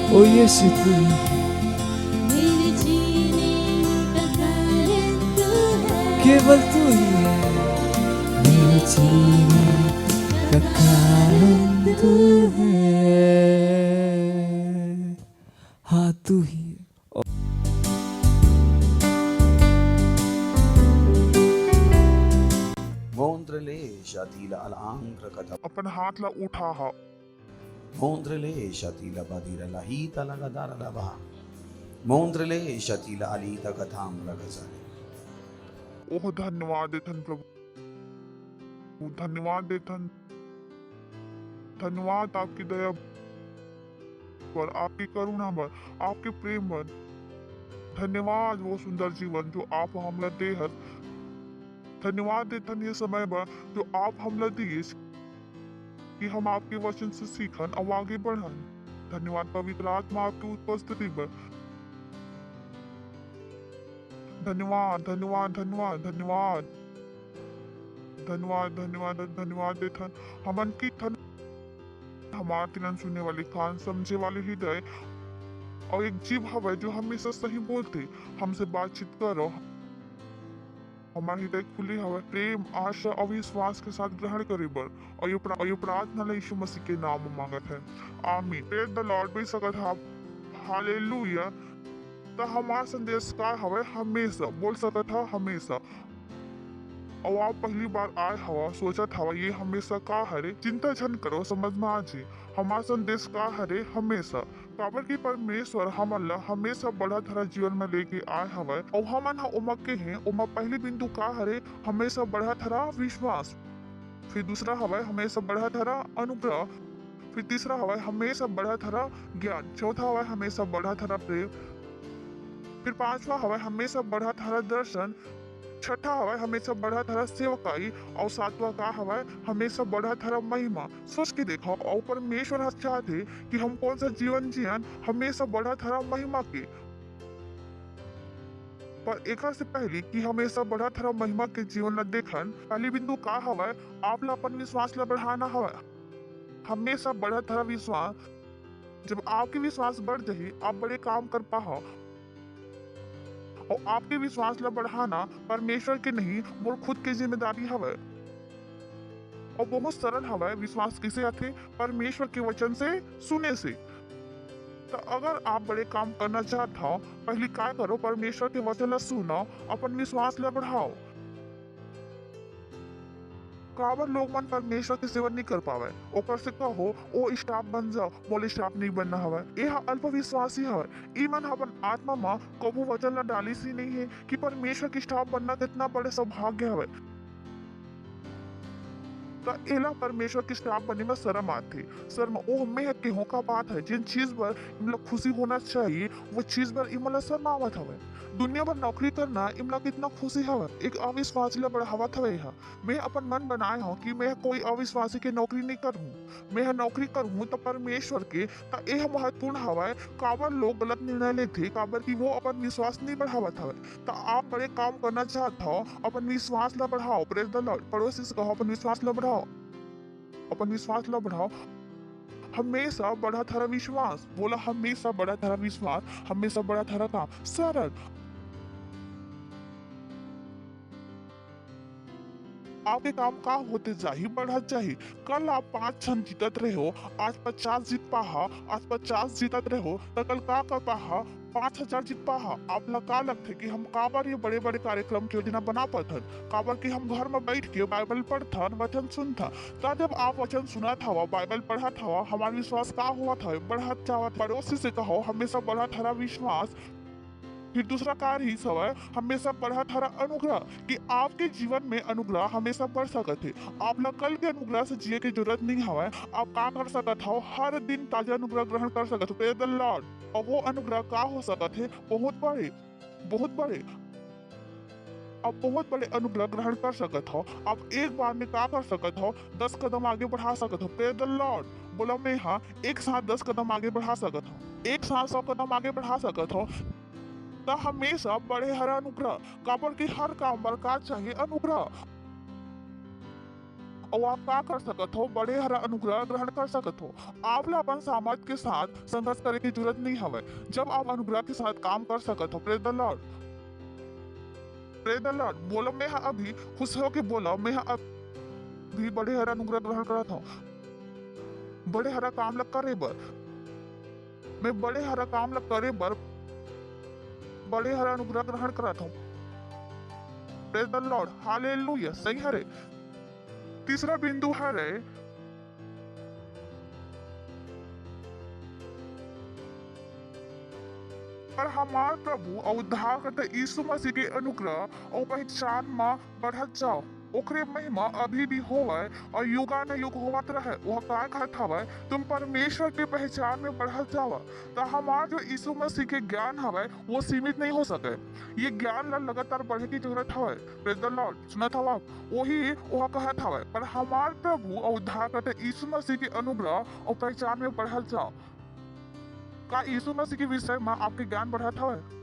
ओ यीशु तू ही केवल तू ही है, मेरे जीने का कारण तू है, हाँ तू ही। मोंद्रले शातीला अलआंग्र कथा अपन हातला उठा हा मोंद्रले शातीला बादीरला ही तला गदारला बहा मोंद्रले शातीला अली तकथाम रगजाले। ओह धन्यवाद देथन प्रभु, धन्यवाद देथन, धन्यवाद आपकी दया पर, आपकी करुणा पर, आपके प्रेम पर। धन्यवाद वो सुंदर जीवन जो आप हमला दे हर। धन्यवाद देथन ये समय पर जो आप हमला दिए कि हम आपके वचन से सीखन और आगे बढ़न। धन्यवाद पवित्र आत्मा आपकी उपस्थिति पर। धन्यवाद धन्यवाद धन्यवाद धन्यवाद धन्यवाद धन्यवाद धन्यवाद देथन हमन की थन हमारे तिलन सुनने वाले कान, समझे वाले हृदय और एक जीव हवा जो हमेशा सही बोलते, हमसे बातचीत करो। हमारे हृदय खुली हवा प्रेम, आशा और विश्वास के साथ ग्रहण करे बर, और ये प्रार्थना यीशु मसीह के नाम में मांगत है, आमीन। प्रेज द लॉर्ड भी सकत है, हालेलुया। तो हमारा संदेश का हवे हमेशा बोल सकत है, हमेशा। और आप पहली बार आए हवा सोचत हवा ये हमेशा का हरे, चिंता झन करो, समझ में आ जी। हमारा संदेश का हरे हमेशा, काबर की परमेश्वर हमला हमेशा बड़ा धरा जीवन में लेके आए हवे, और हमन उमक के हैं। उमा पहली बिंदु का हरे हमेशा बढ़ा धरा विश्वास, फिर दूसरा हवे हमेशा बढ़ा धरा अनुग्रह, फिर तीसरा हवा हमेशा बढ़त हरा ज्ञान, चौथा हवा हमेशा बढ़त हरा प्रेम, फिर पांचवा हवा हमेशा बढ़त हरा दर्शन, छठा हवा हमेशा बढ़त हरा सेवकाई और सातवां का हवा हमेशा बढ़त हरा महिमा। सोच के देखो, और परमेश्वर चाहते कि हम कौन सा जीवन जियन हमेशा बढ़त हरा महिमा के। पर एक से पहले कि हमेशा बढ़त हरा महिमा के जीवन ला देखन, पहली बिंदु का हवा आप ला अपन विश्वास ला बढ़ाना हवा। हमेशा बढ़त हरा विश्वास, जब आपके विश्वास बढ़ जाए आप बड़े काम कर पाओ। और आपके विश्वास ला बढ़ाना परमेश्वर के नहीं मोर खुद की जिम्मेदारी हवे। और बहुत सरल हवे, विश्वास किसे आथे? परमेश्वर के वचन से सुने से। तो अगर आप बड़े काम करना चाहते हो, पहले क्या करो? परमेश्वर के वचन ला सुनो, अपन विश्वास ला बढ़ाओ। काबर लोग मन परमेश्वर के सेवा नहीं कर पावे, ओकर से कहो ओ स्टाफ बन जाओ, बोले स्टाफ नहीं बनना हवे। ये अल्प विश्वासी हवे। ई मन अपन आत्मा में कबू वचन ला डाली सी नहीं है कि परमेश्वर के स्टाफ बनना कितना बड़े सौभाग्य हवे। तो एला परमेश्वर के स्टाफ बनने में शर्म आती। शर्म ओ में केहू का बात है, जिन चीज पर इमला खुशी होना चाहिए वो चीज पर इमला शर्म आवत हवे। दुनिया भर नौकरी करना इमला कितना खुशी हवे, एक अविश्वासी ला बढ़ावत हवे। मैं अपन मन बनाए हूँ कि मैं कोई अविश्वासी की नौकरी नहीं करूँ, मैं नौकरी करूँ तो परमेश्वर के। तो यह महत्वपूर्ण हवा। काबर लोग गलत निर्णय लेते, काबर की वो अपन विश्वास नहीं बढ़ावत हवे। तो आप बड़े काम करना चाहते हो, अपन विश्वास ला बढ़ाओ। Praise the Lord. पड़ोसी से कहो अपन विश्वास ला बढ़ाओ, अपन विश्वास ला बढ़ाओ। हमेशा बढ़ा थारा विश्वास, बोला हमेशा बढ़ा थारा विश्वास, हमेशा बढ़ा थारा काम। सरल। आपके काम का होते जाही बढ़त जाही। कल आप 5 क्षण जीतत रहे हो, आज 50 जीत पाहा, आज 50 जीतत रहे हो तो कल का कर पाहा 5000 जीत पाहा। आप ला का लगते कि हम काबर ये बड़े बड़े कार्यक्रम की योजना बना पाथन, काबर कि हम घर में बैठ के बाइबल पढ़थन, वचन सुनथन। तो जब आप वचन सुनत हवा, बाइबल पढ़त हवा, हमारा विश्वास का हुआ था बढ़त जावत। पड़ोसी से कहो हमेशा बढ़त हरा विश्वास। फिर दूसरा कार्य ही सवाल हमेशा बढ़त हरा अनुग्रह, कि आपके जीवन में अनुग्रह हमेशा बढ़ सकत है। आप ला कल के अनुग्रह से जिए की जरूरत नहीं हवा। आप का कर सकत हो? हर दिन ताजा अनुग्रह ग्रहण कर सकत हो। Praise the Lord. और वो अनुग्रह का हो सकत है? बहुत बड़े, बहुत बड़े। आप बहुत बड़े अनुग्रह ग्रहण कर सकत हो। आप एक बार में का कर सकत हो? 10 कदम आगे बढ़ा सकत हो। Praise the Lord. बोला मैं हाँ एक साथ 10 कदम आगे बढ़ा सकत हो, एक साथ 100 कदम आगे बढ़ा सकत हो। तो हमेशा बड़े हरा अनुग्रह, काबर की हर काम बरकार चाहिए अनुग्रह। और आप क्या कर सकत हो? बड़े हरा अनुग्रह ग्रहण कर सकत हो। आप ला अपन सामर्थ के साथ संघर्ष करे की जरूरत नहीं हवे, जब आप अनुग्रह के साथ काम कर सकत हो। Praise the Lord. Praise the Lord. बोलो मैं अभी खुश हो के बोलो मैं अभी बड़े हरा अनुग्रह ग्रहण करत हूँ। बड़े हरा काम लग करे बर, मैं बड़े हरा काम लग करे बर बड़े हरा अनुग्रह ग्रहण करत हूँ। Praise the Lord. हालेलुया। सही है रे। तीसरा बिंदु है रे पर हमार प्रभु और उद्धारकर्ता यीशु मसीह के अनुग्रह और पहचान में बढ़त जाओ। ओकरे महिमा अभी भी होवे और युगान युग होवत रहे। वह का कहत हवे तुम परमेश्वर के पहचान में बढ़त जावा। तो हमार जो यीशु मसीह के ज्ञान हवे वो सीमित नहीं हो सके। ये ज्ञान ला लगातार बढ़े की जरूरत हवे। Praise the Lord. सुनत हवा वही वह कहत हवे पर हमार प्रभु और उद्धारकर्ता यीशु मसीह के अनुग्रह और पहचान में बढ़त जाओ। का यीशु मसीह के विषय में आपके ज्ञान बढ़त हवे?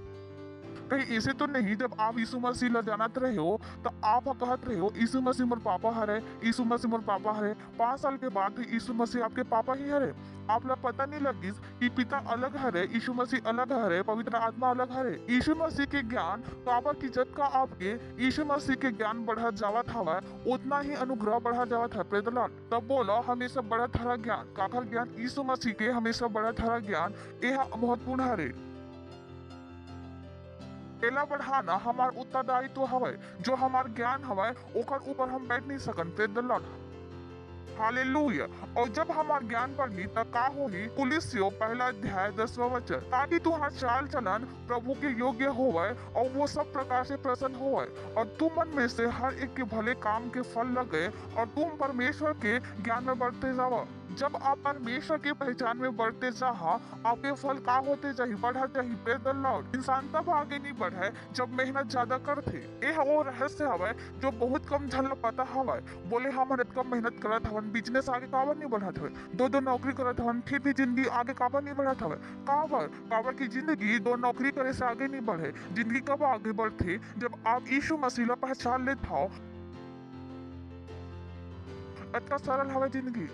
कहीं ऐसे तो नहीं जब आप यीशु मसीह ला जानत रहे हो तो आप कहत रहे हो यीशु मसीह मोर पापा हरे, यीशु मसीह मोर पापा हरे। 5 साल के बाद भी यीशु मसीह आपके पापा ही हरे। आप ला पता नहीं लगिस कि पिता अलग हरे, यीशु मसीह अलग हरे, पवित्र आत्मा अलग हरे। यीशु मसीह के ज्ञान काबर की जब का आपके यीशु मसीह के ज्ञान बढ़त जावत हवा उतना ही अनुग्रह बढ़ा जावत है। Praise the Lord. तब बोलो हमेशा बढ़त हरा ज्ञान। काकर ज्ञान? यीशु मसीह के हमेशा बढ़त हरा ज्ञान। यह महत्वपूर्ण हरे। केला बढ़ाना हमार उत्तरदायित्व हवे। जो हमार ज्ञान हवे ओकर ऊपर हम बैठ नहीं सकन। Praise the Lord. हालेलुया। और जब हमार ज्ञान बढ़ी तब का होही, कुलिस्सियों पहला अध्याय 10वां वचन, ताकि तुम्हार चाल चलन प्रभु के योग्य होवे और वो सब प्रकार से प्रसन्न होवे और तुम मन में से हर एक के भले काम के फल लगे और तुम परमेश्वर के ज्ञान में बढ़ते जाओ। जब आप परमेश्वर की पहचान में बढ़ते चाहा, आपके फल का होते चाहिए, बढ़ा चाहिए। Praise the Lord. इंसान तब आगे नहीं बढ़े जब मेहनत ज्यादा करते। ये वो रहस्य हवे जो बहुत कम झन ला पता हवे। बोले हम कम मेहनत करत हवन, बिजनेस आगे काबर नहीं बढ़त हवे, दो नौकरी करत हवन, फिर भी जिंदगी आगे काबर नहीं बढ़त हवे। काबर की जिंदगी दो नौकरी करे से आगे नहीं बढ़े। जिंदगी कब आगे बढ़ते, जब आप यीशु मसीह ला पहचान लेते हो। इतना सरल हवे जिंदगी।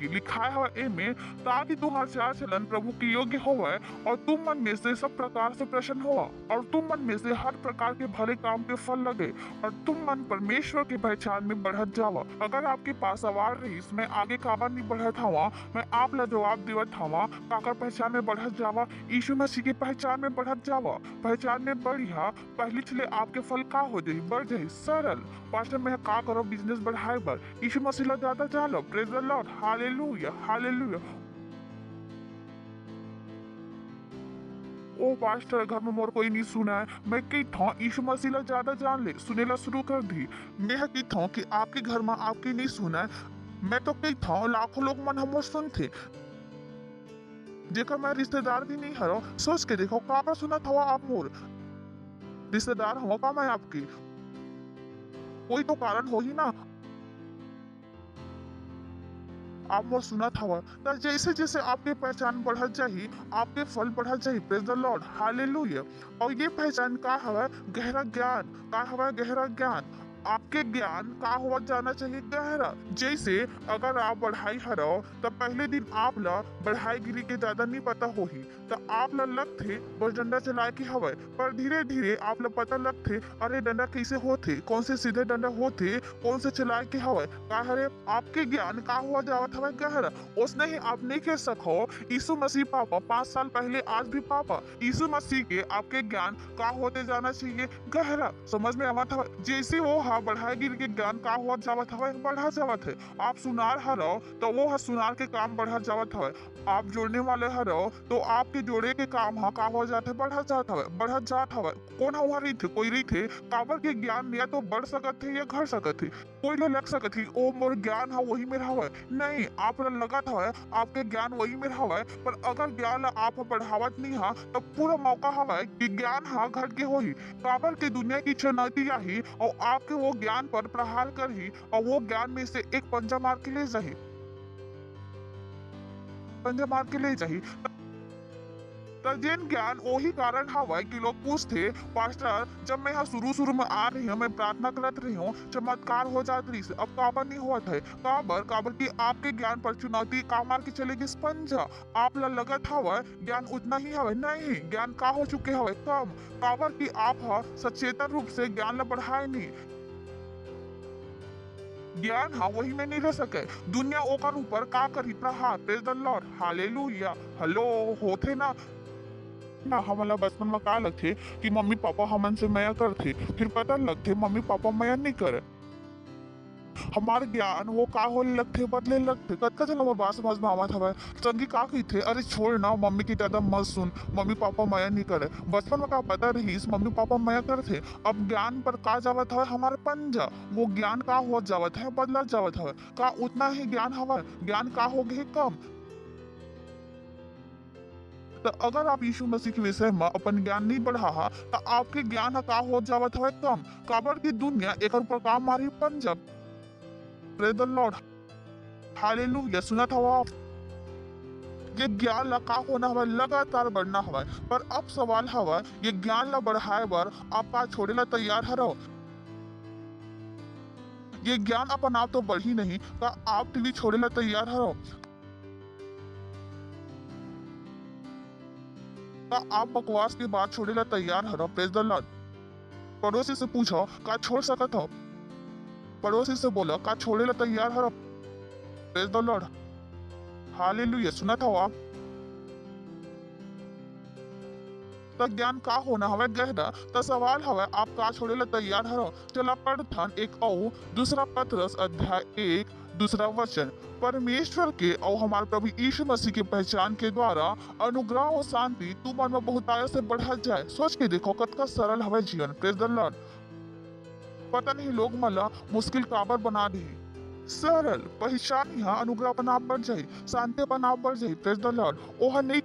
लिखा है ए में, ताकि तुम्हार चाल चलन प्रभु के योग्य होवे और तुम मन में से सब प्रकार से प्रसन्न हो और तुम मन में से हर प्रकार के भले काम के फल लगे और तुम मन परमेश्वर की पहचान में बढ़त जावा। अगर आपके पास सवाल रही, मैं आगे काबर नहीं बढ़त हवा, मैं आप ला जवाब देवत हवा, काकर पहचान में बढ़त जावा, यीशु मसीह की पहचान में बढ़त जावा। पहचान में बढ़िया पहली चले आपके फल का हो जाए, बढ़ जाए। सरल पास्टर मैं का करो बिजनेस बढ़ाए बर, यीशु मसीह ला ज्यादा जानो। Praise the Lord. Hallelujah hallelujah. ओ पास्टर घर में मोर कोई नहीं सुना है, मैं कही था यीशु मसीह ला ज्यादा जान ले, सुने ला शुरू कर दी। मैं कही था कि आपके घर में आपके नहीं सुना है, मैं तो कही था लाखों लोग मन हम सुनते, जेकर मैं रिश्तेदार भी नहीं हरो। सोच के देखो काबर सुना था आप मोर रिश्तेदार हो का मैं आपकी, कोई तो कारण हो ही ना आप मोर सुना था। तो जैसे जैसे आपकी पहचान बढ़त जाही, आपके फल बढ़त जाही। Praise the Lord. हालेलुया। और ये पहचान का हवा, गहरा ज्ञान का हवा, गहरा ज्ञान। आपके ज्ञान का हुआ जाना चाहिए गहरा। जैसे अगर आप बढ़ाई हरो तो पहले दिन आप ला बढ़ाई गिरी के ज्यादा नहीं पता होही, तो आप ला लगथे बस डंडा चलाए के हवे, पर धीरे धीरे आप ला पता लगथे अरे डंडा कैसे होथे, कौन से सीधे डंडा होथे, कौन से चलाए के हवे। का हरे आपके ज्ञान का हुआ जावत हवे गहरा। उसने ही आप नहीं कह सको यीशु मसीह पापा 5 साल पहले आज भी पापा। यीशु मसीह के आपके ज्ञान का होते जाना चाहिए गहरा। समझ में आवत हवे। जैसे वो बढ़ाई गिर के ज्ञान का हुआ जावत हवे, बढ़ा जावत है। आप सुनार हरो तो वो सुनार के काम बढ़ा जावत हवे। आप जोड़ने वाले हरो तो आपके जोड़े के काम का हो जाते, बढ़ा जात हवे, बढ़ा जात हवे। कौन हुआ रही थे, कोई रही थे काबर के ज्ञान या तो बढ़ सकत थे या घट सकत थे। कोई ला लग सकत थी ओ मोर ज्ञान है वही मेरा हवे, नहीं आप ला लगत हवे आपके ज्ञान वही मेरा हवे। पर अगर ज्ञान ला आप बढ़ावत नहीं हा तो पूरा मौका हवे कि ज्ञान हा घट के होही। काबर के दुनिया की चुनौती आई और आपके वो ज्ञान पर प्रहार करही और वो ज्ञान में से एक पंजा मार के ले जाही, पंजा मार के ले जाही। जिन ज्ञान वही कारण हवा कि लोग पूछते पास्टर जब मैं यहाँ शुरू में आ रही हूँ, मैं प्रार्थना करत रही हूँ, चमत्कार हो जात रही, अब काबर नहीं हुआ था। काबर की आपके ज्ञान पर चुनौती का मार के चलेगी पंजा। आप ला लगत हवा ज्ञान उतना ही हवे, नहीं ज्ञान का हो चुके हवे कम। काबर की आप सचेतन रूप से ज्ञान ला बढ़ाए नहीं। ज्ञान वही में नहीं रह सके, दुनिया ओकर ऊपर का करी प्रहार। Praise the Lord. Hallelujah. Hello होथे ना हमारा बचपन में का लगथे कि मम्मी पापा हमन से मया करथे, फिर पता लगथे मम्मी पापा मया नहीं करे। हमारे ज्ञान वो का होने लगथे, बदले लगथे। कतका जन हमार बात समझ में आवत हवे। संगी का कहिथे अरे छोड़ ना मम्मी की ज्यादा मत सुन, मम्मी पापा मया नहीं करे। बचपन में का पता रही मम्मी पापा मया करथे। अब ज्ञान पर का जावत हवे हमारे पंजा, वो ज्ञान का हो जावत है, बदला जावत हवे। का उतना ही ज्ञान हवे, ज्ञान का हो गए कम। तो अगर आप यीशु मसीह के विषय में अपन ज्ञान नहीं बढ़ा तो आपके ज्ञान का हो जावत है कम। काबर की दुनिया एक ऊपर काम मारी पंजब। Praise the Lord. हालेलुया। सुना था आप ये ज्ञान ला का होना हवा, लगातार बढ़ना हवा। पर अब सवाल हवा ये ज्ञान ला बढ़ाए बर आप का छोड़े ला तैयार हरो। ये ज्ञान अपन आप तो बढ़ी नहीं का आप टीवी छोड़े ला तैयार हरो। आप बकवास की बात छोड़े ला तैयार हरो। Praise the Lord. पड़ोसी से पूछो का छोड़ सकत हो, पड़ोसी से बोलो का छोड़े ला तैयार हरो। Praise the Lord. हालेलुया। सुना था आप तो ज्ञान का होना हवे गहरा। तो सवाल हवे आप का छोड़े ला तैयार हरो। चला पढ़थन एक और दूसरा पत्रस अध्याय 1 दूसरा वचन परमेश्वर के और हमारे प्रभु यीशु मसीह के पहचान के द्वारा अनुग्रह और शांति तू मन में बहुतायत से बढ़त जाए। सोच के देखो कतका सरल हवे जीवन। Praise the Lord. पता नहीं लोग मला मुश्किल काबर बना दी। सरल पहचान यहाँ अनुग्रह अपन आप बढ़ जाए, शांति अपन आप बढ़ जाए। Praise the Lord. ओह नहीं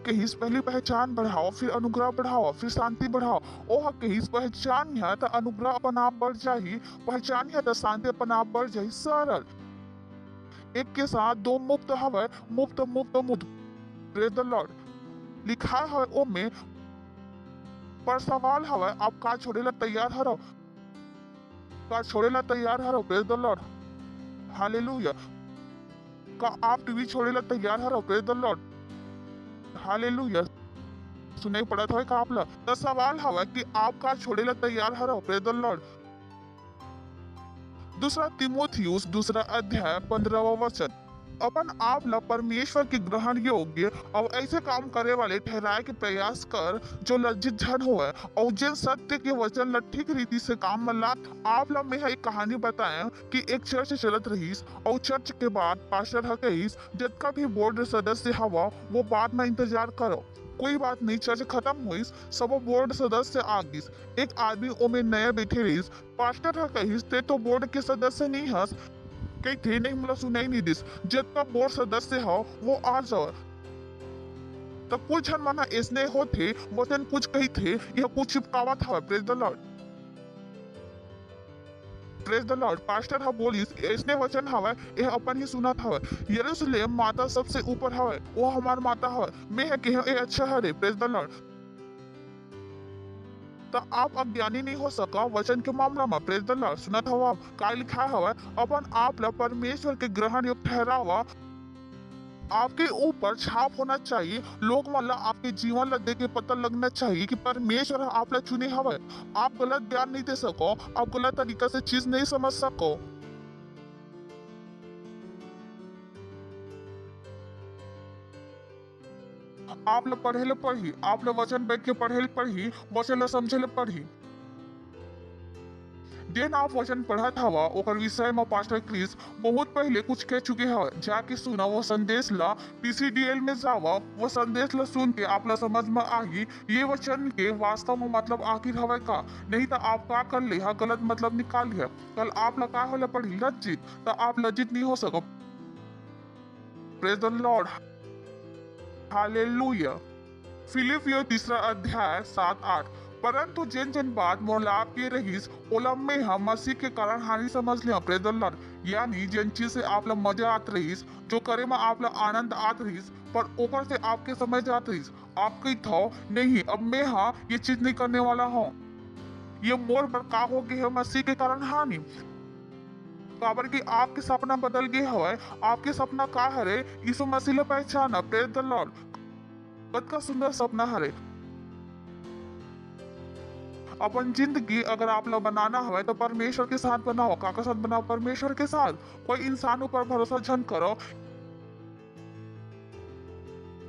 कहीं पहली पहचान बढ़ाओ, फिर अनुग्रह बढ़ाओ, फिर शांति बढ़ाओ। ओह कहीं पहचान है तो अनुग्रह अपन आप बढ़ जाए, पहचान है तो शांति अपन आप बढ़ जाए। सरल एक के साथ दो मुक्त हवे, मुक्त मुक्त मुक्त। Praise the Lord. लिखा है ओ में पर सवाल हवे आप का छोड़े ला तैयार हरो, का छोड़े ला तैयार हरो। Praise the Lord. हालेलुया। का आप टीवी छोड़े ला तैयार हरो। Praise the Lord. हालेलुया। सुनाई पड़ा था का आप ला तो सवाल हवा कि आप का छोड़े ला तैयार हरो। Praise the Lord. दूसरा तीमुथियुस दूसरा अध्याय 15वां वचन अपन आप ला परमेश्वर के ग्रहण योग्य और ऐसे काम करे वाले ठहराए के प्रयास कर जो लज्जित जन हो और जिन सत्य के वचन ला ठीक रीति से काम में ला। आप ला में एक कहानी बताया कि एक चर्च चलत रहीस और चर्च के बाद पास्टर हकीस जितना भी बोर्ड सदस्य हवा वो बाद में इंतजार करो। कोई बात नहीं, चर्च खत्म हुई, सब बोर्ड सदस्य आ गईस। एक आदमी ओमे नया बैठे रहीस। पास्टर हकीस ते तो बोर्ड के सदस्य नहीं हस, कई थे नहीं मतलब सुनाई नहीं दिस। जितना बोर्ड सदस्य हो वो आ जाओ। तो कुछ जन माना इसने होते वचन कुछ कही थे यह कुछ चिपकावा था। Praise the Lord. Praise the Lord. Pastor हा बोलिस इसने वचन हवे यह अपन ही सुना था। यरूशलेम माता सबसे ऊपर हवे, वो हमार माता हवे। मैं है कि ये अच्छा है रे। Praise the Lord. तो आप अज्ञानी नहीं हो सका वचन के मामला में। Praise the Lord. सुना था आप का लिखा हवा अपन आप ला परमेश्वर के ग्रहण योग्य ठहरावा। आपके ऊपर छाप होना चाहिए। लोग वाला आपके जीवन ला देख के पता लगना चाहिए कि परमेश्वर आप ला चुने हवा। आप गलत ज्ञान नहीं दे सको, आप गलत तरीका से चीज नहीं समझ सको। आप ला पढ़े ले पढ़ी, आप ला वचन बैठ के पढ़े ले पढ़ी, वचन ला समझे ले पढ़ी। जेन आप वचन पढ़त हवा ओकर विषय में पास्टर क्रिस बहुत पहले कुछ कह चुके हैं। जाके सुना वो संदेश ला, PCDL में जावा, वो संदेश ला सुन के आप ला समझ में आगी ये वचन के वास्तव में मतलब आखिर हवे का। नहीं तो आप का कर ले गलत मतलब निकाल लिया। कल आप ला का होला पढ़ी लज्जित, तो आप लज्जित नहीं हो सको। Praise the Lord. हालेलुया। फिलिपियो तीसरा अध्याय 7-8 परंतु जिन जिन बात मोर लाभ के रहीस ओला में हम मसीह के कारण हानि समझ लिया। Praise the Lord. यानी जिन चीज से आप ला मजा आत रहीस, जो करे में आप ला आनंद आत रहीस, पर ऊपर से आपके समझ आत रहीस, आपके थो नहीं अब मैं हाँ ये चीज नहीं करने वाला हूँ। ये मोर पर का हो गए है मसीह के कारण हानि। काबर की आपके सपना बदल गए हवे। आपके सपना का हरे यीशु मसीह ला पहचाना। Praise the Lord. का सुंदर सपना हरे। अपन जिंदगी अगर आप लोग बनाना है तो परमेश्वर के साथ बनाओ। काका साथ बनाओ? परमेश्वर के साथ। कोई इंसान ऊपर भरोसा झन करो।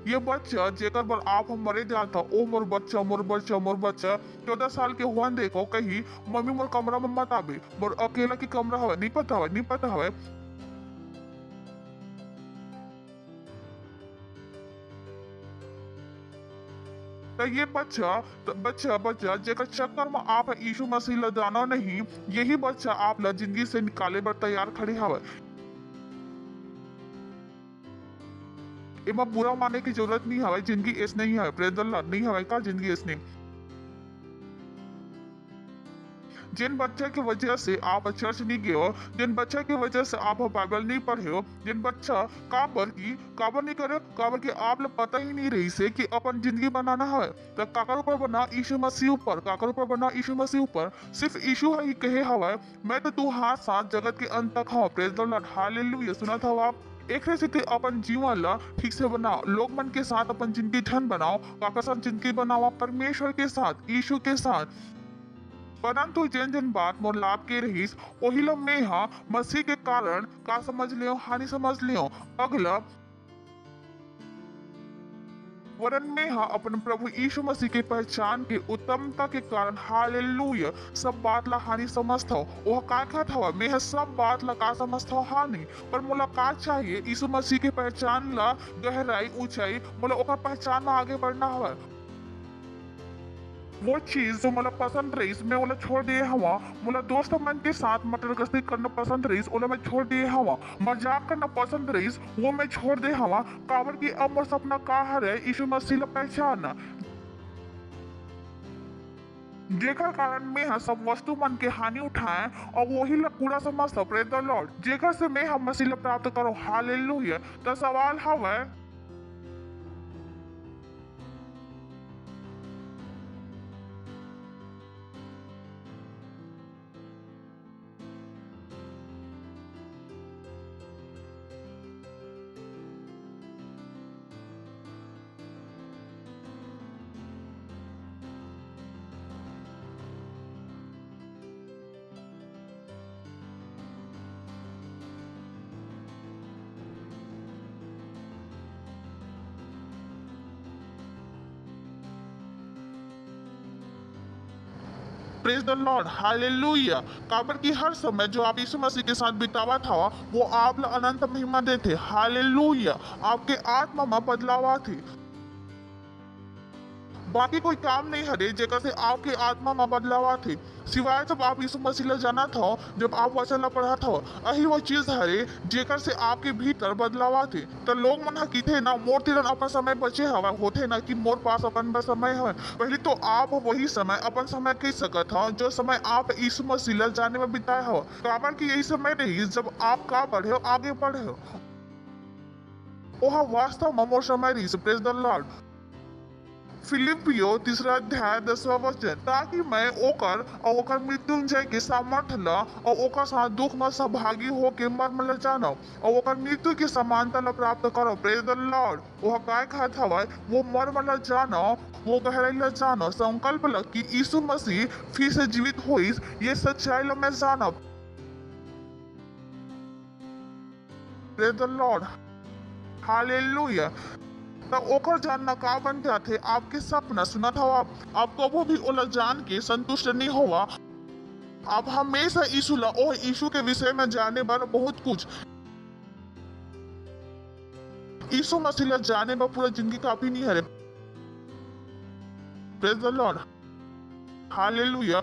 ये बच्चा जेकर पर आप हम मरे जाता ओ मोर बच्चा मोर बच्चा मोर बच्चा 14 साल के हुआ देखो कहीं मम्मी मोर कमरा में मत आवे, मोर अकेला की कमरा हवे नहीं पता हवे। तो ये बच्चा जेकर चक्कर में आप यीशु मसीह ला जाना नहीं, यही बच्चा आप ला जिंदगी से निकाले बर तैयार खड़े हवे। इमा बुरा माने की जरूरत नहीं हवे। जिंदगी ऐस नहीं है। Praise the Lord. नहीं हवे का जिंदगी ऐस नहीं। जिन बच्चे की वजह से आप चर्च नहीं गए हो, जिन बच्चे की वजह से आप बाइबल नहीं पढ़े हो, जिन बच्चा काबर नहीं करे, काबर की आप लोग पता ही नहीं रही से कि अपन जिंदगी बनाना है तो काकर ऊपर बना यीशु मसीह ऊपर। काकर ऊपर बना यीशु मसीह ऊपर। सिर्फ यीशु ही कहे हवा मैं तो तू हाथ साथ जगत के अंत तक हूँ। Praise the Lord. हालेलुया। सुना था आप एक से अपन जीवन ला ठीक से बनाओ। लोग मन के साथ अपन जिंदगी धन बनाओ। काका साथ जिंदगी बनाओ परमेश्वर के साथ, यीशु के साथ। परंतु जिन जिन बात मोर लाभ के रहीस वही लोग में हाँ मसीह के कारण का समझ लियो हानि समझ लियो। अगला वरन में अपन प्रभु यीशु मसीह के पहचान के उत्तमता के कारण हालेलुया सब बात ला हानि समझता हो। वह का कहत हवा मैं सब बात ला का समझता हूँ हानि, पर मोला का चाहिए यीशु मसीह के पहचान ला गहराई ऊंचाई मोला ओकर पहचान में आगे बढ़ना हवा। वो चीज जो मला पसंद रही मैं ओला छोड़ दिए हवा। मोला दोस्तों मन के साथ मटर गश्ती करना पसंद रही ओला मैं छोड़ दिए हवा। मजाक करना पसंद रही वो मैं छोड़ दे हवा। काबर की अब मोर सपना का है यीशु मसीह ला पहचानना, जेकर कारण मैं सब वस्तु मन के हानि उठाए और वही ला पूरा समझता प्रेज द लॉर्ड, जेकर से मैं मसीह ला प्राप्त करो हालेलुया। तो सवाल हवा प्रेज द लॉर्ड हालेलुया। काबर की हर समय जो आप यीशु मसीह के साथ बितावा था वो आप ला अनंत महिमा देते हालेलुया। आपके आत्मा में बदलावा थी, बाकी कोई काम नहीं हरे जेकर से आपके आत्मा में बदलावा थी, सिवाय जब आप यीशु मसीह ला जाना था, जब आप वचन ला पढ़ा था, यही वो चीज हरे जेकर से आपके भीतर बदलावा थे। तो लोग मन कीथे ना मोर तिरन अपन समय बचे हवा होते ना कि मोर पास अपन समय है। पहले तो आप वही समय अपन समय कह सकत हो जो समय आप यीशु मसीह ला जाने में बिताए हो। काबर की यही समय रही जब आप का बढ़े हो आगे बढ़े हो। ओह वास्तव में मोर समय रही प्रेज द लॉर्ड। फिलिपियो 3 अध्याय 10वां वचन, ताकि मैं ओकर मृत्युंजय के सामर्थ्य ला और ओकर साथ दुख में सहभागी हो के मर ल जानो और ओकर मृत्यु की समानता ला प्राप्त करो प्रेज द लॉर्ड। वह काय कहत हवा वो मर ल जानो, वो गहराई ल जानो, संकल्प ल कि यीशु मसीह फिर से जीवित होइस, ये सच्चाई ला मैं जानो प्रेज द लॉर्ड हालेलुया। तब ओकर जानना का बन जाते आपके सपना सुना था आप कबो भी ओला जान के संतुष्ट नहीं हुआ। आप हमेशा यीशु ला और यीशु के विषय में जाने वाला बहुत कुछ, यीशु मसीह ला जाने में पूरा जिंदगी काफी नहीं है प्रेज द लॉर्ड हालेलुया।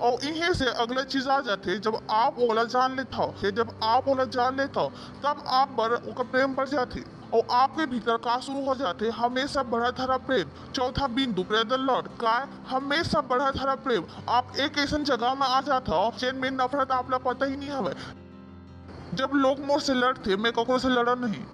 और इन्हीं से अगले चीज आ जाते जब आप ओला जान लेता हो, जब आप ओला जान लेता हो तब आप पर ओकर प्रेम बढ़ जाते और आपके भीतर का शुरू हो जाते हमेशा बढ़ा धरा प्रेम। चौथा बिंदु प्रेज द लॉर्ड का हमेशा बढ़ा धरा प्रेम। आप एक ऐसा जगह में आ जाता हो चैन में नफरत आप लोग पता ही नहीं हवे। जब लोग मोर से लड़ते मैं ककरो से लड़ा नहीं,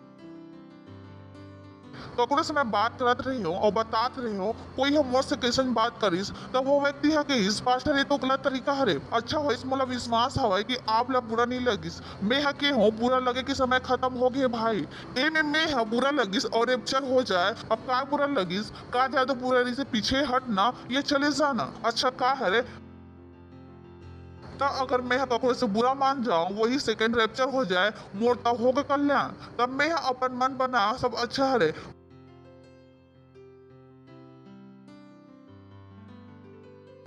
ककरो से मैं बात करत रही हूँ और बतात रही हूँ, कोई हम मोर से कैसे बात करीस तो वो व्यक्ति है कि इस पास्टर ये तो गलत तरीका हरे। अच्छा हो इस मोला विश्वास हवा कि आप लोग बुरा नहीं लगिस, मैं है के हूँ बुरा लगे कि समय खत्म हो गए भाई ए में मैं है बुरा लगिस और रेप्चर हो जाए। अब का बुरा लगिस का ज्यादा बुरा से पीछे हटना ये चले जाना अच्छा का हरे। तब अगर मैं ककरो से बुरा मान जाऊं वही सेकंड रेप्चर हो जाए मोर तब होगा कल्याण, तब मैं अपन मन बना सब अच्छा हरे।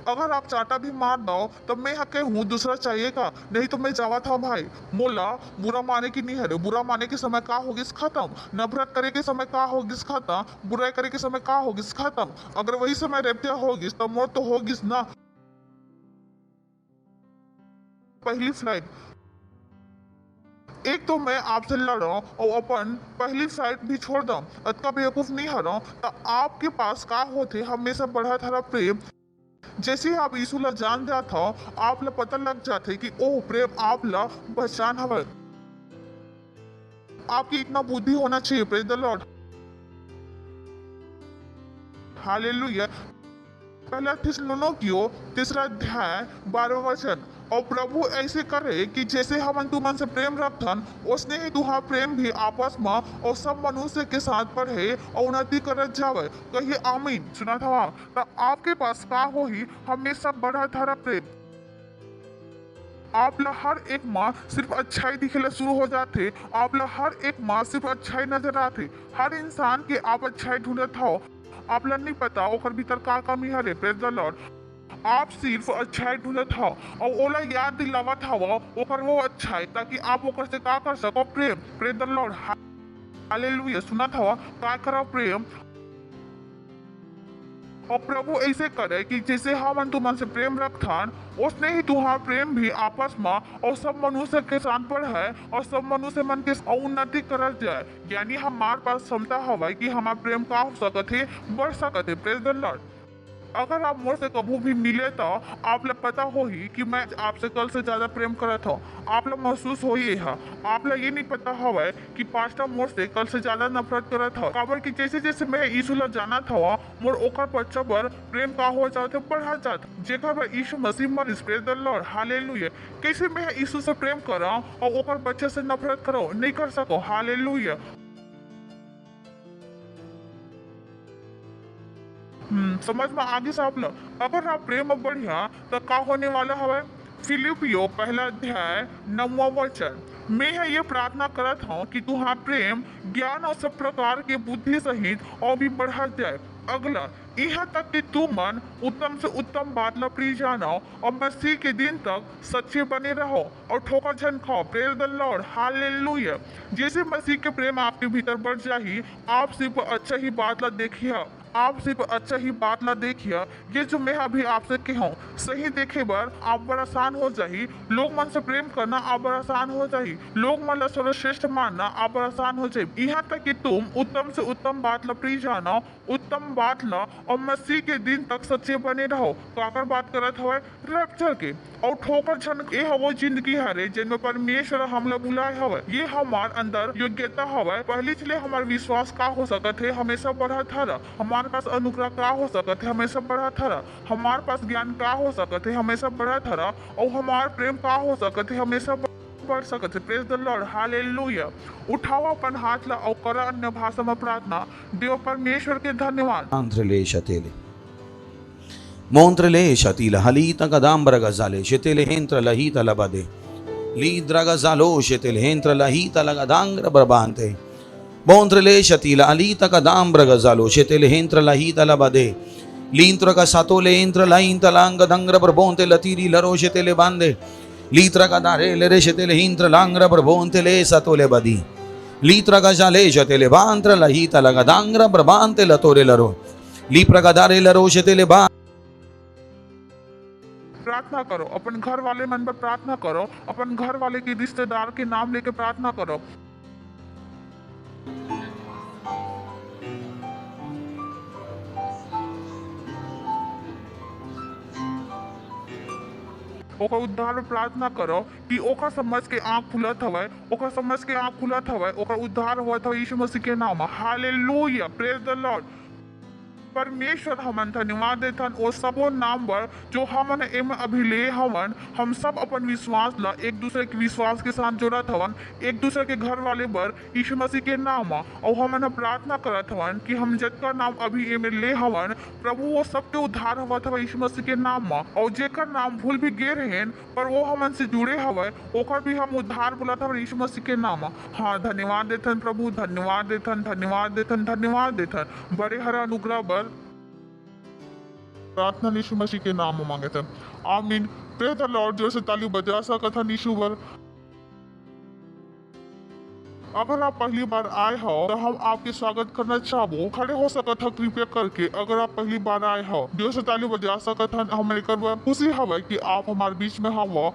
अगर आप चाटा भी मार दो तो मैं हके हूँ दूसरा चाहिए का, नहीं तो मैं जावा था भाई। मोला बुरा माने की नहीं है, बुरा माने के समय का होगी खत्म, नफरत करे के समय का होगी खत्म, बुराई करे के समय का होगी खत्म। अगर वही समय रेप्टिया होगी तो मोर तो होगी ना पहली फ्लाइट। एक तो मैं आपसे लड़ रहा हूँ और अपन पहली फ्लाइट भी छोड़ दूं, अतका बेवकूफ नहीं हरा तो आपके पास का होते हमेशा बढ़ा था प्रेम। जैसे आप यीशु ला जान जाता हो आप ला पता लग जाते कि ओह प्रेम आप ला पहचान हवा। आपकी इतना बुद्धि होना चाहिए प्रेज द लॉर्ड हालेलुया। पहला थिस्सलुनीकियों 3 अध्याय 12वां वचन, और प्रभु ऐसे करे कि जैसे हम तुमन से प्रेम रखथन उसने ही तुहा प्रेम भी आपस में और सब मनुष्य के साथ बढ़े और उन्नति करत जावे। कहिए आमीन। सुना था तो आपके पास का हो ही हमेशा बढ़ा धारा प्रेम। आप ला हर एक माँ सिर्फ अच्छाई दिखेला शुरू हो जाते, आप ला हर एक माँ सिर्फ अच्छाई नजर आते, हर इंसान के आप अच्छाई ढूंढत हो आपला नहीं पता ओकर भीतर का कमी है। Praise the Lord. आप सिर्फ अच्छाई ढूंढत हो और ओला याद दिलावत हो ओकर वो अच्छाई, ताकि आप ओकर से का कर सको, प्रेम। Praise the Lord. हालेलुया। सुनत हो का करो, प्रेम। और प्रभु ऐसे करे कि जैसे हम तुमन से प्रेम रखथन, उसने ही तुम्हारा प्रेम भी आपस में और सब मनुष्य के साथ बढ़े और सब मनुष्य मन के उन्नति करल जाए। यानी हमारे पास क्षमता हवा कि हमारा प्रेम का हो सकते बढ़ सकते। Praise the Lord. अगर आप मोर से कभी भी मिले तो आप लोग पता हो ही कि मैं आपसे कल से ज्यादा प्रेम करत हो। आप लोग महसूस हो ही है। आप लोग ये नहीं पता हवा कि पास्टर मोर से कल से ज्यादा नफरत करत हो। काबर कि जैसे जैसे मैं यीशु ला जाना था मोर ओकर बच्चा पर प्रेम का हो जाते बढ़ा जाता, जेकर पर यीशु मसीह मर। Praise the Lord. हालेलुया। कैसे मैं यीशु से प्रेम करा और ओकर बच्चे से नफरत करो, नहीं कर सको। हालेलुया। समझ में आगे से आप लोग अगर आप प्रेम बढ़िया तो का होने वाला है। फिलिपियो 1 9वां वचन। मैं ये प्रार्थना करत हूँ कि तुम्हारा प्रेम ज्ञान और सब प्रकार के बुद्धि सहित और भी बढ़ा जाए। अगला, यहाँ तक कि तुम मन उत्तम से उत्तम बात ला प्रिय जानो और मसीह के दिन तक सच्चे बने रहो और ठोकर झन खाओ। Praise the Lord. हालेलुया। जैसे मसीह के प्रेम आपके भीतर बढ़ जाही, आप सिर्फ अच्छा ही बात ला देखिए। आप सिर्फ अच्छा ही बात ला देखिए। ये जो मैं अभी आपसे कहूँ सही देखे बर आप बड़ा आसान हो जाही। लोग मन से प्रेम करना आप बड़ा आसान हो जाही। लोग मन ला सर्वश्रेष्ठ मानना आप बड़ा आसान हो जाए। यहाँ तक कि तुम उत्तम से उत्तम बात ला प्रिय जानो, उत्तम बात ला और मसीह के दिन तक सच्चे बने रहो। काकर बात करत हवे? रैप्चर के। और ठोकर झन ये हवो जिंदगी हरे जिनमें परमेश्वर हमला बुलाए हवे। ये हमार अंदर योग्यता हवे। पहले चले हमार विश्वास का हो सकत है हमेशा बढ़त हरा। हमारे पास अनुग्रह का हो सकत है हमेशा बढ़त हरा। हमारे पास ज्ञान का हो सकत है हमेशा बढ़त हरा। और हमार प्रेम का हो सकत है हमेशा बढ़ सकत है। Praise the Lord. हालेलुया। उठाओ अपन हाथ ला और करो अन्य भाषा में प्रार्थना। देव परमेश्वर के धन्यवाद। आंध्रले शतेले मोंत्रले शतिल हलीत गदाम्बर गजाले शतेले हेंत्र लहित लबदे लीद्र गजालो शतेल हेंत्र लहित लगदांग्र बरबांते मोंत्रले शतिल अलीत गदाम्बर गजालो शतेल हेंत्र लहित लबदे लींत्र का सातोले हेंत्र लाइन तलांग दंग्र बरबोंते लतीरी लरो शतेले बांधे लीत्र का दारे लेरे शतेले हिंत्र लांग्र बरबोंते ले सतोले बदी लीत्र का जाले शतेले बांत्र लहित लगदांग्र बरबांते लतोरे लरो लीप्र का दारे लरो शतेले बा। प्रार्थना करो। अपन घर वाले मन पर प्रार्थना करो। अपन घर वाले के रिश्तेदार के नाम लेके प्रार्थना करो। ओकर उद्धार में प्रार्थना करो कि ओकर समझ के आँख खुलत हवे। ओकर समझ के आँख खुलत हवे। ओकर उद्धार हुआ था यीशु मसीह के नाम। हालेलुया। Praise the Lord. परमेश्वर हमन धन्यवाद देथन ओ सबो नाम बर जो हमन एम अभी ले हवन। हम सब अपन विश्वास ला एक दूसरे के विश्वास के साथ जोड़त हवन। एक दूसरे के घर वाले बर यीशु मसीह के नाम और हमन प्रार्थना करत हवन कि हम जतका नाम अभी एम ले हवन प्रभु वो सबके उद्धार हवत हवे यीशु मसीह के नाम। और जेकर नाम भूल भी गे रहेन पर वो हमन से जुड़े हवे ओकर भी हम उद्धार बोलत हवन यीशु मसीह के नाम। हाँ, धन्यवाद देथन प्रभु। धन्यवाद देथन। धन्यवाद देथन। धन्यवाद देथन। बड़े हरा अनुग्रह बर प्रार्थना यीशु मसीह के नाम में मांगे थे। आमीन। Praise the Lord. जोर से ताली बजा सकत हन यीशु बर। अगर आप पहली बार आए हो तो हम आपके स्वागत करना चाहबो। खड़े हो सकत हो कृपया करके। अगर आप पहली बार आए हो जोर से ताली बजा सकत हन। हमें कर खुशी हवे कि आप हमारे बीच में हो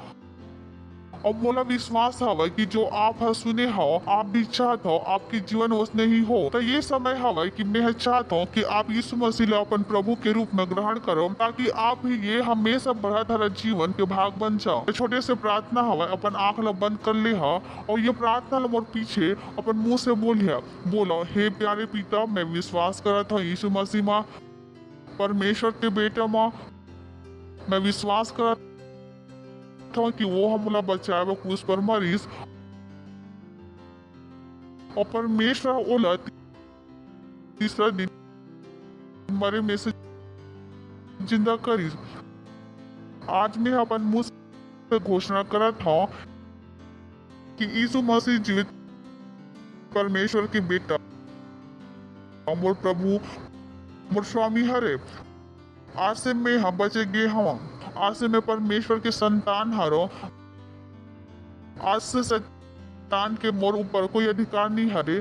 और मोला विश्वास हवे कि जो आप सुने हो आप भी चाहत हो आपके जीवन वैसने ही हो। तो ये समय हवे कि मैं चाहता हूँ कि आप यीशु मसीह ला अपन प्रभु के रूप में ग्रहण करो ताकि आप भी ये हमेशा बढ़त हरा जीवन के भाग बन जाओ। छोटे से प्रार्थना हवे। अपन आँख ला बंद कर ले हो और ये प्रार्थना ला मोर पीछे अपन मुंह से बोलिए। बोलो, हे प्यारे पिता, मैं विश्वास करत हूँ यीशु मसीह माँ परमेश्वर के बेटा माँ। मैं विश्वास करत कि वो हमला बचाए क्रूस पर मरीज और परमेश्वर ओला तीसरा दिन मरे में से जिंदा करी। आज मैं अपन मुंह से घोषणा करत हूँ कि यीशु मसीह जीवित परमेश्वर के बेटा और प्रभु मोर स्वामी हरे। आज से मैं हम बचे गे हूँ। आज से मैं परमेश्वर के संतान हरो। आज से शैतान के मोर ऊपर कोई अधिकार नहीं हरे।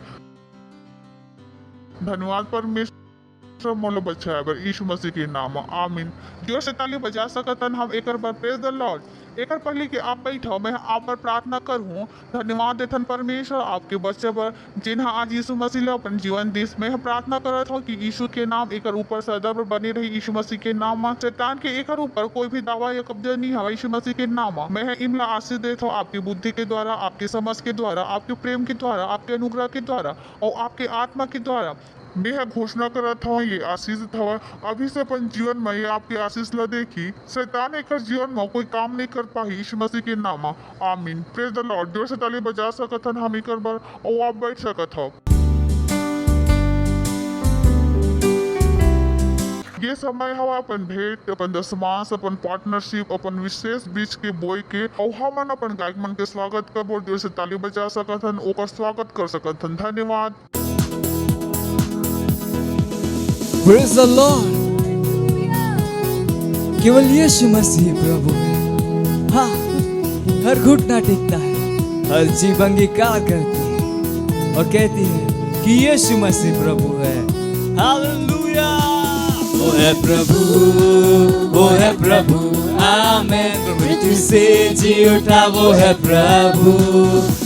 धन्यवाद परमेश्वर मोलो बचाए बर यीशु मसीह के नाम में। आमीन। जोर से ताली बजा सकतन हम एक बार। Praise the Lord. एक पहले कि आप बैठो, मैं आप पर प्रार्थना करूँ। धन्यवाद देथन परमेश्वर आपके बच्चे पर जिन्हें आज यीशु मसीह ले अपन जीवन देश में प्रार्थना करत हो कि यीशु के नाम एक ऊपर सदा पर बने रही। यीशु मसीह के नाम में शैतान के एक ऊपर कोई भी दावा या कब्जा नहीं है। यीशु मसीह के नाम में मैं इमला आशीष देता हूँ आपकी बुद्धि के द्वारा, आपकी समझ के द्वारा, आपके प्रेम के द्वारा, आपके अनुग्रह के द्वारा और आपके आत्मा के द्वारा मैं घोषणा करा था ये आशीष था। अभी से अपन जीवन में ये आपकी आशीष ल देखी। शैतान एक जीवन में कोई काम नहीं कर पाई। यीशु मसीह के नाम। आमीन। Praise the Lord. जोर से ताली बजा सकत हन हम एक बार और आप बैठ सकत हो। ये समय हवा अपन भेंट, अपन दशमांश, अपन पार्टनरशिप, अपन विशेष बीच के बोय के और हमन अपन गायक मन के स्वागत कर। जोर से ताली बजा सकत हन, ओकर स्वागत कर सकत हन। धन्यवाद। Praise the Lord। केवल यीशु मसीह प्रभु है। हाँ, हर घुटना टेकता है, हर जीभ अंगीकार करती है और कहती है कि यीशु मसीह प्रभु है। हालेलुया। वो है प्रभु, वो है प्रभु। आमेन। मृत्यु से जी उठा वो है प्रभु।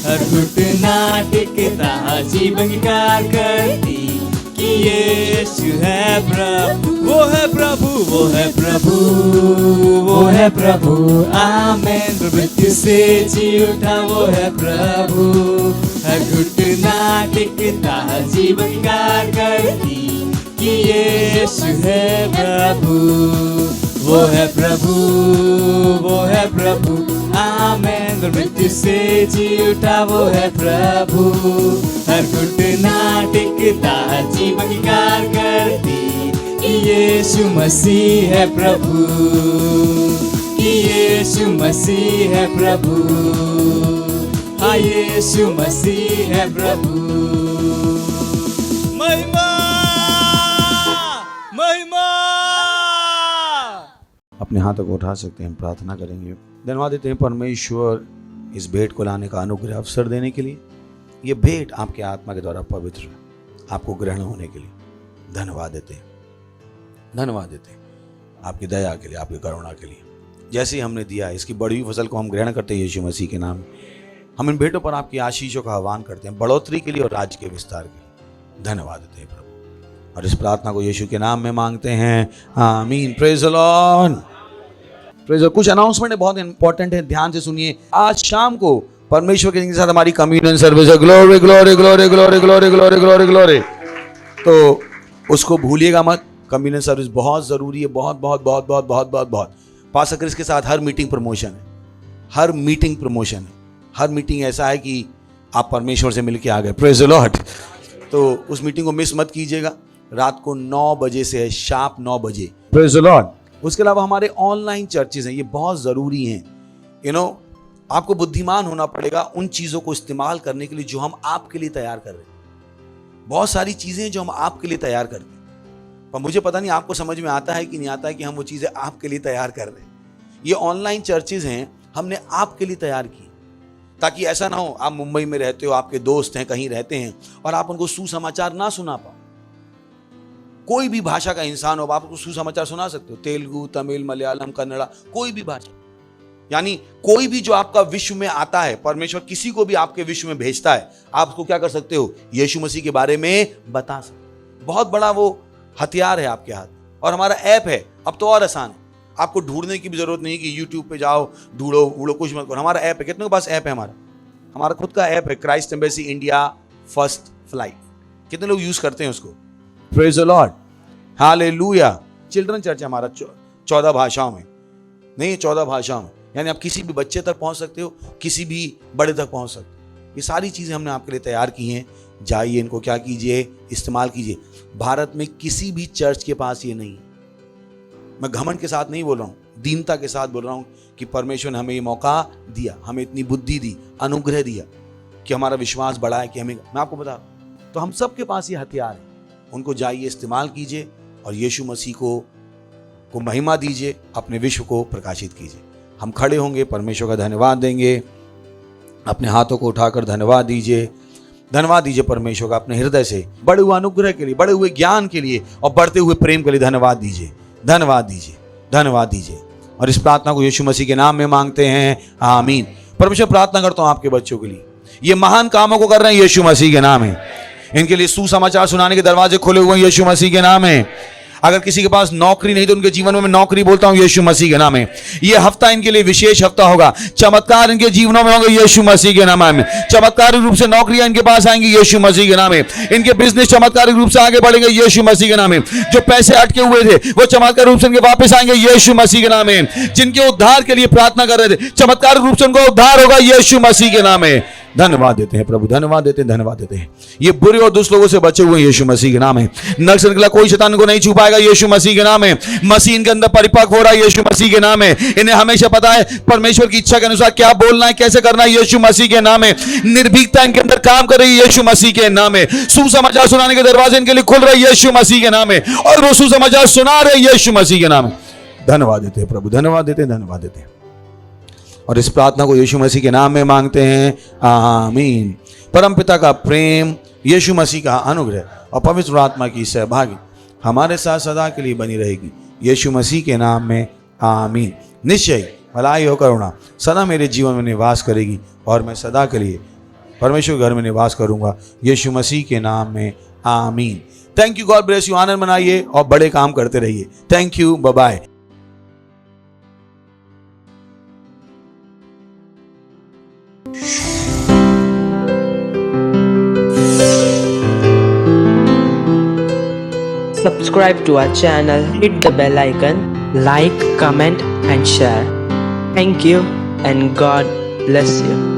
हर घुटना टेकता, हर जीभ अंगीकार करती कि यीशु है प्रभु। वो है प्रभु, वो है प्रभु, वो है प्रभु। आमेन। मृत्यु से जी उठा वो है प्रभु। हर घुटना टेकता, जीवन अंगीकार करती कि यीशु है प्रभु। वो है प्रभु, वो है प्रभु। आमेन। मृत्यु से जी उठा वो है प्रभु। हर घुटना टेकता, जीवन अंगीकार करती कि यीशु मसीह है प्रभु, कि यीशु मसीह है प्रभु। हाँ, यीशु मसीह है प्रभु। महिमा, महिमा। अपने हाथों को उठा सकते हैं, प्रार्थना करेंगे। धन्यवाद देते हैं परमेश्वर इस भेंट को लाने का अनुग्रह अवसर देने के लिए। ये भेंट आपके आत्मा के द्वारा पवित्र आपको ग्रहण होने के लिए धन्यवाद देते हैं। धन्यवाद देते हैं आपकी दया के लिए, आपकी करुणा के लिए। जैसे ही हमने दिया इसकी बड़ी हुई फसल को हम ग्रहण करते हैं यीशु मसीह के नाम। हम इन भेंटों पर आपकी आशीषों का आह्वान करते हैं, बढ़ोतरी के लिए और राज्य के विस्तार के लिए। धन्यवाद देते हैं प्रभु, और इस प्रार्थना को यीशु के नाम में मांगते हैं। आमीन। Praise the Lord. Praise the Lord. कुछ अनाउंसमेंट है, बहुत इंपॉर्टेंट है, ध्यान से सुनिए। आज शाम को परमेश्वर के साथ हमारी कम्युनियन सर्विस है। Glory glory glory glory glory glory glory glory. तो उसको भूलिएगा मत। कम्युनियन सर्विस बहुत जरूरी है, बहुत बहुत बहुत बहुत बहुत बहुत बहुत। पास्टर क्रिस के साथ हर मीटिंग प्रमोशन है, हर मीटिंग प्रमोशन है, हर मीटिंग ऐसा है कि आप परमेश्वर से मिलके आ गए। Praise the Lord. तो उस मीटिंग को मिस मत कीजिएगा। रात को 9 बजे से है, शार्प 9 बजे। Praise the Lord. उसके अलावा हमारे ऑनलाइन चर्चेज हैं, ये बहुत जरूरी हैं। आपको बुद्धिमान होना पड़ेगा उन चीजों को इस्तेमाल करने के लिए जो हम आपके लिए तैयार कर रहे हैं। बहुत सारी चीजें जो हम आपके लिए तैयार करते हैं, पर मुझे पता नहीं आपको समझ में आता है कि नहीं आता है कि हम वो चीजें आपके लिए तैयार कर रहे हैं। ये ऑनलाइन चर्चेज हैं, हमने आपके लिए तैयार की, ताकि ऐसा ना हो आप मुंबई में रहते हो, आपके दोस्त हैं कहीं रहते हैं और आप उनको सुसमाचार ना सुना पाओ। कोई भी भाषा का इंसान हो, आप उसको सुसमाचार सुना सकते हो। तेलुगु, तमिल, मलयालम, कन्नड़ा, कोई भी भाषा। यानी कोई भी जो आपका विश्व में आता है, परमेश्वर किसी को भी आपके विश्व में भेजता है, आप उसको क्या कर सकते हो? यीशु मसीह के बारे में बता सकते। बहुत बड़ा वो हथियार है आपके हाथ। और हमारा ऐप है, अब तो और आसान है। आपको ढूंढने की भी जरूरत नहीं कि यूट्यूब पे जाओ, ढूंढो वूढ़ो, कुछ मत करो। हमारा ऐप है। कितने के पास ऐप है? हमारा खुद का ऐप है, Christ embassy India first flight. कितने लोग यूज करते हैं उसको? Praise the Lord. Hallelujah. Children church है हमारा 14 भाषाओं में, नहीं 14 भाषाओं में। यानी आप किसी भी बच्चे तक पहुंच सकते हो, किसी भी बड़े तक पहुंच सकते हो। ये सारी चीजें हमने आपके लिए तैयार की हैं। जाइए, इनको क्या कीजिए? इस्तेमाल कीजिए। भारत में किसी भी चर्च के पास ये नहीं है। मैं घमंड के साथ नहीं बोल रहा हूँ, दीनता के साथ बोल रहा हूँ कि परमेश्वर ने हमें ये मौका दिया, हमें इतनी बुद्धि दी, अनुग्रह दिया कि हमारा विश्वास बढ़ा है कि हमें, मैं आपको बता, तो हम सबके पास ये हथियार है। उनको जाइए, इस्तेमाल कीजिए और यीशु मसीह को महिमा दीजिए, अपने विश्व को प्रकाशित कीजिए। हम खड़े होंगे, परमेश्वर का धन्यवाद देंगे। अपने हाथों को उठाकर धन्यवाद दीजिए, धन्यवाद दीजिए परमेश्वर का अपने हृदय से, बड़े हुए अनुग्रह के लिए, बड़े हुए ज्ञान के लिए और बढ़ते हुए प्रेम के लिए धन्यवाद दीजिए, धन्यवाद दीजिए, धन्यवाद दीजिए। और इस प्रार्थना को यीशु मसीह के नाम में मांगते हैं, आमीन। परमेश्वर, प्रार्थना करता हूं आपके बच्चों के लिए, ये महान कामों को कर रहे हैं यीशु मसीह के नाम में। इनके लिए सुसमाचार सुनाने के दरवाजे खुले हुए हैं यीशु मसीह के नाम में। अगर किसी के पास नौकरी नहीं तो उनके जीवन में नौकरी बोलता हूं यीशु मसीह के नाम में। ये हफ्ता इनके लिए विशेष हफ्ता होगा, चमत्कार इनके जीवनों में होंगे यीशु मसीह के नाम में। चमत्कारिक रूप से नौकरियां इनके पास आएंगी यीशु मसीह के नाम में। इनके बिजनेस चमत्कारिक रूप से आगे बढ़ेंगे यीशु मसीह के नाम में। जो पैसे अटके हुए थे वो चमत्कारिक रूप से इनके वापस आएंगे यीशु मसीह के नाम में। जिनके उद्धार के लिए प्रार्थना कर रहे थे, चमत्कारिक रूप से उनको उद्धार होगा यीशु मसीह के नाम में। धन्यवाद देते हैं प्रभु, धन्यवाद देते हैं, धन्यवाद देते हैं। ये बुरे और दुष्ट लोगों से बचे हुए यीशु मसीह के नाम है। नरक से निकला कोई शैतान को नहीं छू पाएगा यीशु मसीह के नाम है। मसीह इनके अंदर परिपक्व हो रहा है यीशु मसीह के नाम है। इन्हें हमेशा पता है परमेश्वर की इच्छा के अनुसार क्या बोलना है, कैसे करना है यीशु मसीह के नाम है। निर्भीकता इनके अंदर काम कर रही है यीशु मसीह के नाम है। सुसमाचार सुनाने के दरवाजे इनके लिए खुल रहे यीशु मसीह के नाम है और वो सुसमाचार सुना रहे यीशु मसीह के नाम है। धन्यवाद देते हैं प्रभु, धन्यवाद देते हैं, धन्यवाद देते हैं। और इस प्रार्थना को यीशु मसीह के नाम में मांगते हैं, आमीन। परमपिता का प्रेम, यीशु मसीह का अनुग्रह और पवित्र आत्मा की सहभागी हमारे साथ सदा के लिए बनी रहेगी यीशु मसीह के नाम में, आमीन। निश्चय भलाई और करुणा सदा मेरे जीवन में निवास करेगी और मैं सदा के लिए परमेश्वर घर में निवास करूंगा यीशु मसीह के नाम में, आमीन। Thank you, God bless you. आनंद मनाइए और बड़े काम करते रहिए। Thank you, bye bye. Subscribe to our channel, hit the bell icon, like, comment and share. Thank you and God bless you.